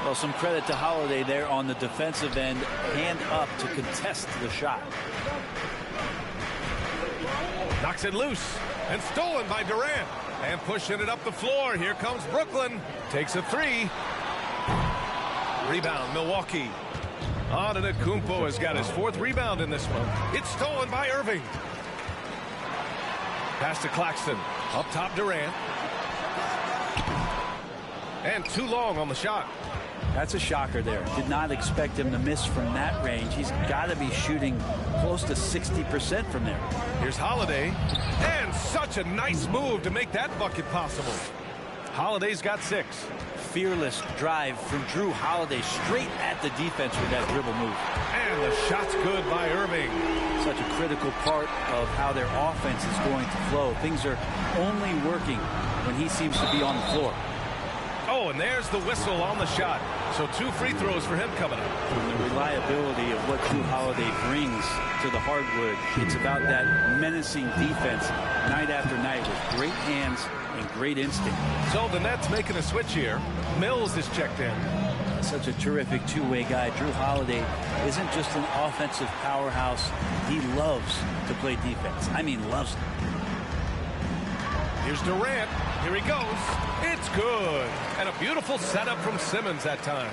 [SPEAKER 14] Well, some credit to Holiday there on the defensive end, hand up to contest the shot.
[SPEAKER 2] Knocks it loose and stolen by Durant. And pushing it up the floor. Here comes Brooklyn. Takes a 3. Rebound, Milwaukee. Antetokounmpo has got his 4th rebound in this one. It's stolen by Irving. Pass to Claxton. Up top, Durant. And too long on the shot.
[SPEAKER 14] That's a shocker there. Did not expect him to miss from that range. He's got to be shooting close to 60% from there.
[SPEAKER 2] Here's Holiday. And such a nice move to make that bucket possible. Holiday's got 6.
[SPEAKER 14] Fearless drive from Drew Holiday straight at the defense with that dribble move.
[SPEAKER 2] And the shot's good by Irving.
[SPEAKER 14] Such a critical part of how their offense is going to flow. Things are only working when he seems to be on the floor.
[SPEAKER 2] Oh, and there's the whistle on the shot. So 2 free throws for him coming up.
[SPEAKER 14] The reliability of what Drew Holiday brings to the hardwood. It's about that menacing defense night after night with great hands and great instinct.
[SPEAKER 2] So the Nets making a switch here. Mills is checked in.
[SPEAKER 14] Such a terrific two-way guy. Drew Holiday isn't just an offensive powerhouse. He loves to play defense. I mean, loves it.
[SPEAKER 2] Here's Durant. Here he goes. It's good. And a beautiful setup from Simmons that time.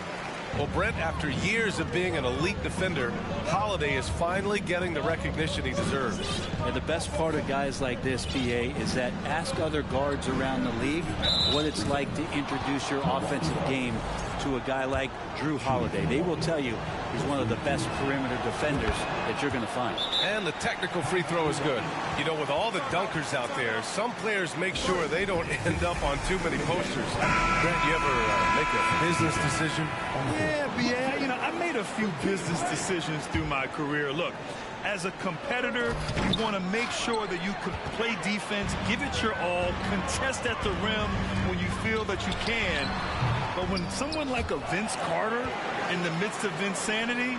[SPEAKER 2] Well, Brent, after years of being an elite defender, Holiday is finally getting the recognition he deserves.
[SPEAKER 14] And the best part of guys like this, PA, is that ask other guards around the league what it's like to introduce your offensive game to a guy like Drew Holiday. They will tell you he's one of the best perimeter defenders that you're going to find.
[SPEAKER 2] And the technical free throw is good. You know, with all the dunkers out there, some players make sure they don't end up on too many posters. Grant, you ever make a business decision?
[SPEAKER 4] Yeah, you know, I made a few business decisions through my career. Look, as a competitor, you want to make sure that you can play defense, give it your all, contest at the rim when you feel that you can. But when someone like a Vince Carter in the midst of insanity,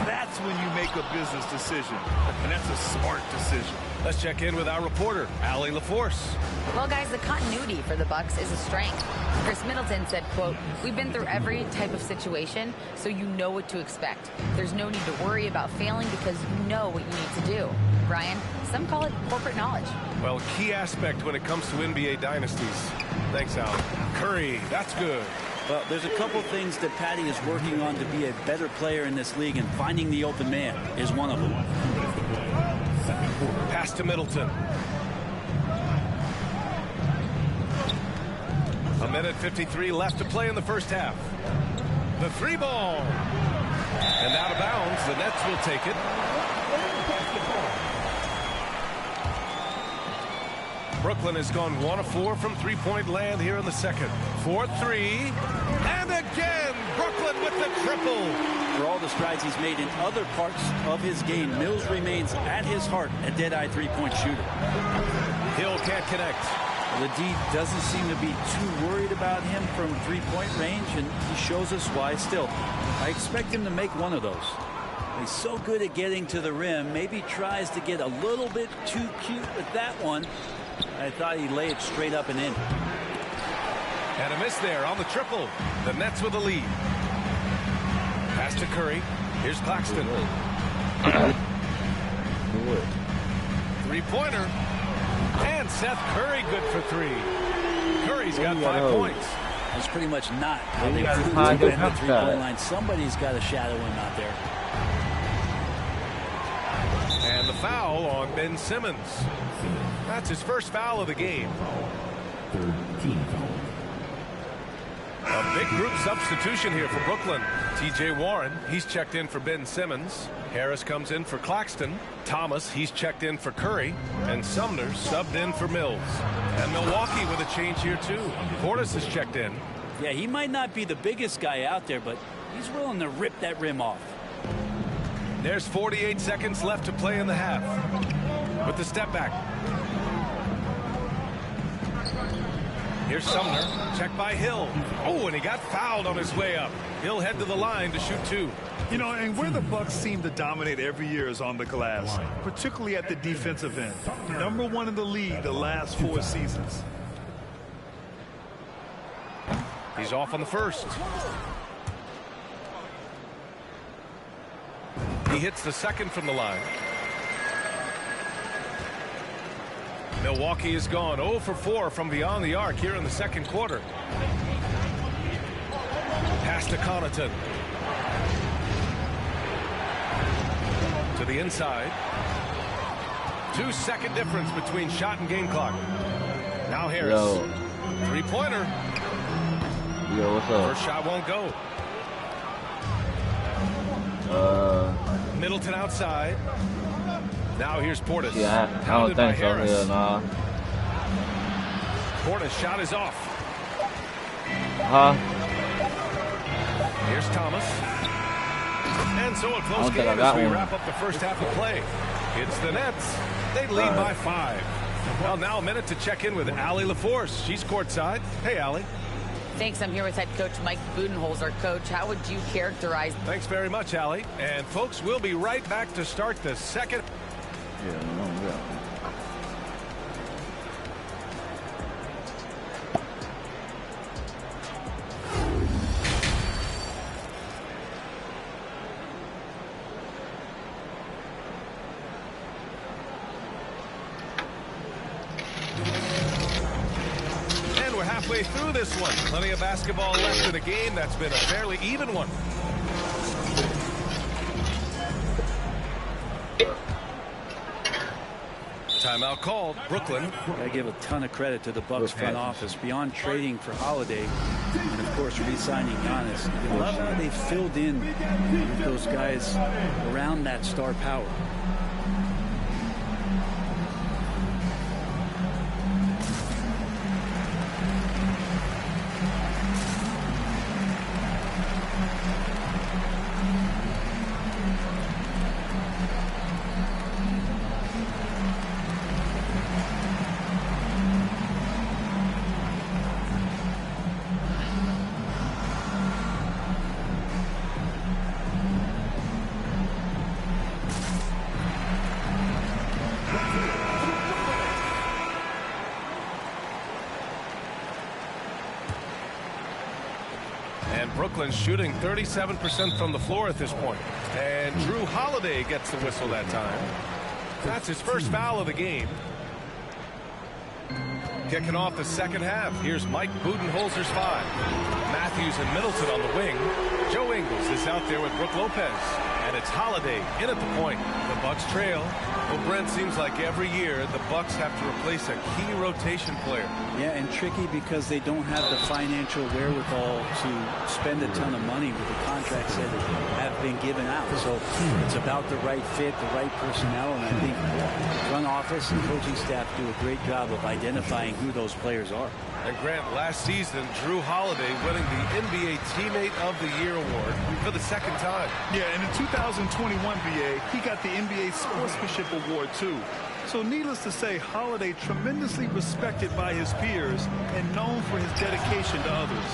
[SPEAKER 4] that's when you make a business decision. And that's a smart decision.
[SPEAKER 2] Let's check in with our reporter, Allie LaForce.
[SPEAKER 13] Well, guys, the continuity for the Bucks is a strength. Chris Middleton said, quote, "We've been through every type of situation, so you know what to expect. There's no need to worry about failing because you know what you need to do." Brian, some call it corporate knowledge.
[SPEAKER 2] Well, key aspect when it comes to NBA dynasties. Thanks, Al. Curry, that's good.
[SPEAKER 14] Well, there's a couple things that Patty is working on to be a better player in this league, and finding the open man is one of them.
[SPEAKER 2] Pass to Middleton. A minute 53 left to play in the first half. The 3 ball. And out of bounds, the Nets will take it. Brooklyn has gone 1 of 4 from three-point land here in the second. 4-3. And again, Brooklyn with the triple.
[SPEAKER 14] For all the strides he's made in other parts of his game, Mills remains at his heart a dead-eye three-point shooter.
[SPEAKER 2] Hill can't connect.
[SPEAKER 14] The D doesn't seem to be too worried about him from three-point range, and he shows us why still. I expect him to make one of those. He's so good at getting to the rim, maybe tries to get a little bit too cute with that one. I thought he'd lay it straight up and in.
[SPEAKER 2] And a miss there on the triple. The Nets with a lead. Pass to Curry. Here's Claxton. Three-pointer. And Seth Curry good for 3. Curry's got 5 points.
[SPEAKER 14] That's pretty much not how they do the three-point line. Somebody's got to shadow him out there.
[SPEAKER 2] And the foul on Ben Simmons. That's his first foul of the game. A big group substitution here for Brooklyn. T.J. Warren, he's checked in for Ben Simmons. Harris comes in for Claxton. Thomas, he's checked in for Curry. And Sumner subbed in for Mills. And Milwaukee with a change here too. Portis is checked in.
[SPEAKER 14] Yeah, he might not be the biggest guy out there, but he's willing to rip that rim off.
[SPEAKER 2] There's 48 seconds left to play in the half. With the step back. Here's Sumner, checked by Hill. Oh, and he got fouled on his way up. He'll head to the line to shoot 2.
[SPEAKER 4] You know, and where the Bucks seem to dominate every year is on the glass, particularly at the defensive end. #1 in the league the last 4 seasons.
[SPEAKER 2] He's off on the first. He hits the second from the line. Milwaukee is gone 0 for 4 from beyond the arc here in the second quarter. Pass to Connaughton. To the inside. 2-second difference between shot and game clock. Now Harris.
[SPEAKER 15] Yo.
[SPEAKER 2] Three-pointer.
[SPEAKER 15] Yo, what's up?
[SPEAKER 2] First shot won't go. Middleton outside. Now here's Portis.
[SPEAKER 15] Yeah, I don't think so. Yeah, nah.
[SPEAKER 2] Portis' shot is off. Here's Thomas. And so a close game as we wrap up the first half of play. It's the Nets. They lead by 5. Well, now a minute to check in with Allie LaForce. She's courtside. Hey, Allie.
[SPEAKER 13] Thanks. I'm here with head coach Mike Budenholzer. Coach, how would you characterize?
[SPEAKER 2] Thanks very much, Allie. And folks, we'll be right back to start the second. And we're halfway through this one. Plenty of basketball left in the game. That's been a fairly even one. Timeout called. Brooklyn.
[SPEAKER 14] I give a ton of credit to the Bucks front office. Beyond trading for Holiday and, of course, re-signing Giannis, I love how they filled in with those guys around that star power.
[SPEAKER 2] Brooklyn's shooting 37% from the floor at this point. And Drew Holiday gets the whistle that time. That's his first foul of the game. Kicking off the second half. Here's Mike Budenholzer's 5. Matthews and Middleton on the wing. Joe Ingles is out there with Brook Lopez. And it's Holiday in at the point. The Bucks trail. Well, Brent, seems like every year the Bucks have to replace a key rotation player.
[SPEAKER 14] Yeah, and tricky because they don't have the financial wherewithal to spend a ton of money with the contracts that have been given out. So it's about the right fit, the right personnel, and I think the front office and coaching staff do a great job of identifying who those players are.
[SPEAKER 2] And Grant, last season, Drew Holiday winning the NBA Teammate of the Year award for the second time.
[SPEAKER 4] Yeah, and in 2021, BA, he got the NBA Sportsmanship Award, too. So needless to say, Holiday tremendously respected by his peers and known for his dedication to others.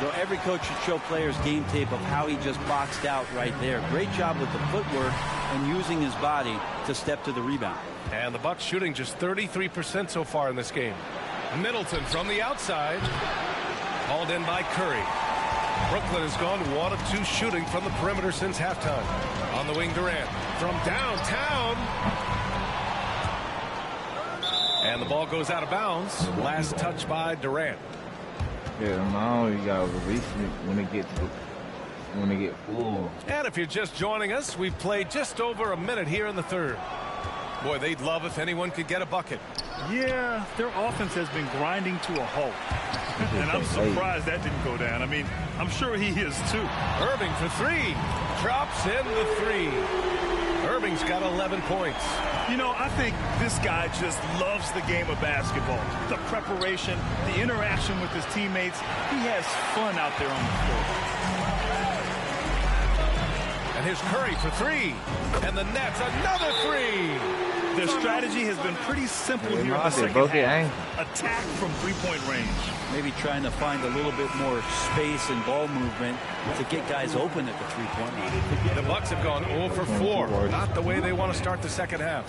[SPEAKER 14] So every coach should show players game tape of how he just boxed out right there. Great job with the footwork and using his body to step to the rebound.
[SPEAKER 2] And the Bucks shooting just 33% so far in this game. Middleton from the outside. Hauled in by Curry. Brooklyn has gone 1 of 2 shooting from the perimeter since halftime. On the wing, Durant from downtown. And the ball goes out of bounds. Last touch by Durant.
[SPEAKER 15] Yeah, now you gotta release it when it gets full.
[SPEAKER 2] And if you're just joining us, we've played just over a minute here in the third. Boy, they'd love if anyone could get a bucket.
[SPEAKER 4] Yeah, their offense has been grinding to a halt. And I'm surprised that didn't go down. I mean, I'm sure he is too.
[SPEAKER 2] Irving for 3. Drops in the 3. Irving's got 11 points.
[SPEAKER 4] You know, I think this guy just loves the game of basketball. The preparation, the interaction with his teammates. He has fun out there on the floor.
[SPEAKER 2] And here's Curry for 3. And the Nets, another 3.
[SPEAKER 4] Their strategy has been pretty simple here in the second half. Attack from three-point range.
[SPEAKER 14] Maybe trying to find a little bit more space and ball movement to get guys open at the three-point line.
[SPEAKER 2] The Bucks have gone 0 for 4. Not the way they want to start the second half.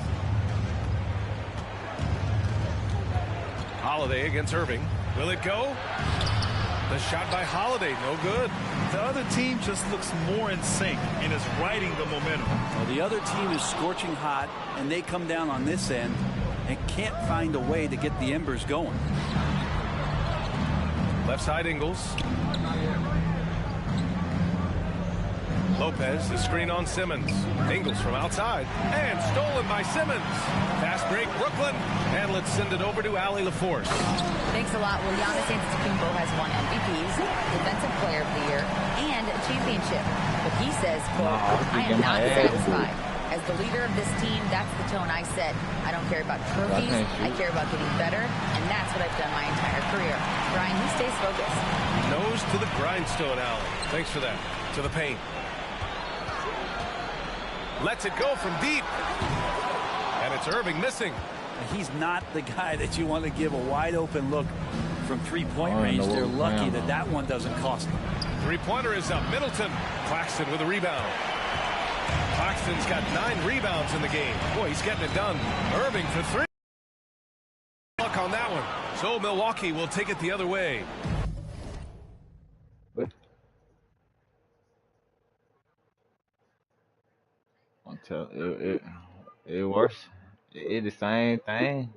[SPEAKER 2] Holiday against Irving. Will it go? The shot by Holiday, no good.
[SPEAKER 4] The other team just looks more in sync and is riding the momentum.
[SPEAKER 14] Well, the other team is scorching hot, and they come down on this end and can't find a way to get the embers going.
[SPEAKER 2] Left side, Ingles. Lopez, the screen on Simmons. Ingles from outside, and stolen by Simmons. Fast break, Brooklyn, and let's send it over to Allie LaForce.
[SPEAKER 13] Thanks a lot. Well, Giannis Antetokounmpo has won MVPs, Defensive Player of the Year, and a championship. But he says, quote, I am not satisfied. As the leader of this team, that's the tone I set. I don't care about trophies. I care about getting better, and that's what I've done my entire career. Brian, he stays focused.
[SPEAKER 2] Nose to the grindstone, Allie. Thanks for that. To the paint. Lets it go from deep. And it's Irving missing.
[SPEAKER 14] He's not the guy that you want to give a wide open look from three-point range. They're lucky that that one doesn't cost them.
[SPEAKER 2] Three-pointer is up. Middleton. Claxton with a rebound. Claxton's got 9 rebounds in the game. Boy, he's getting it done. Irving for 3. Luck on that one. So Milwaukee will take it the other way.
[SPEAKER 15] It works. It's the same thing.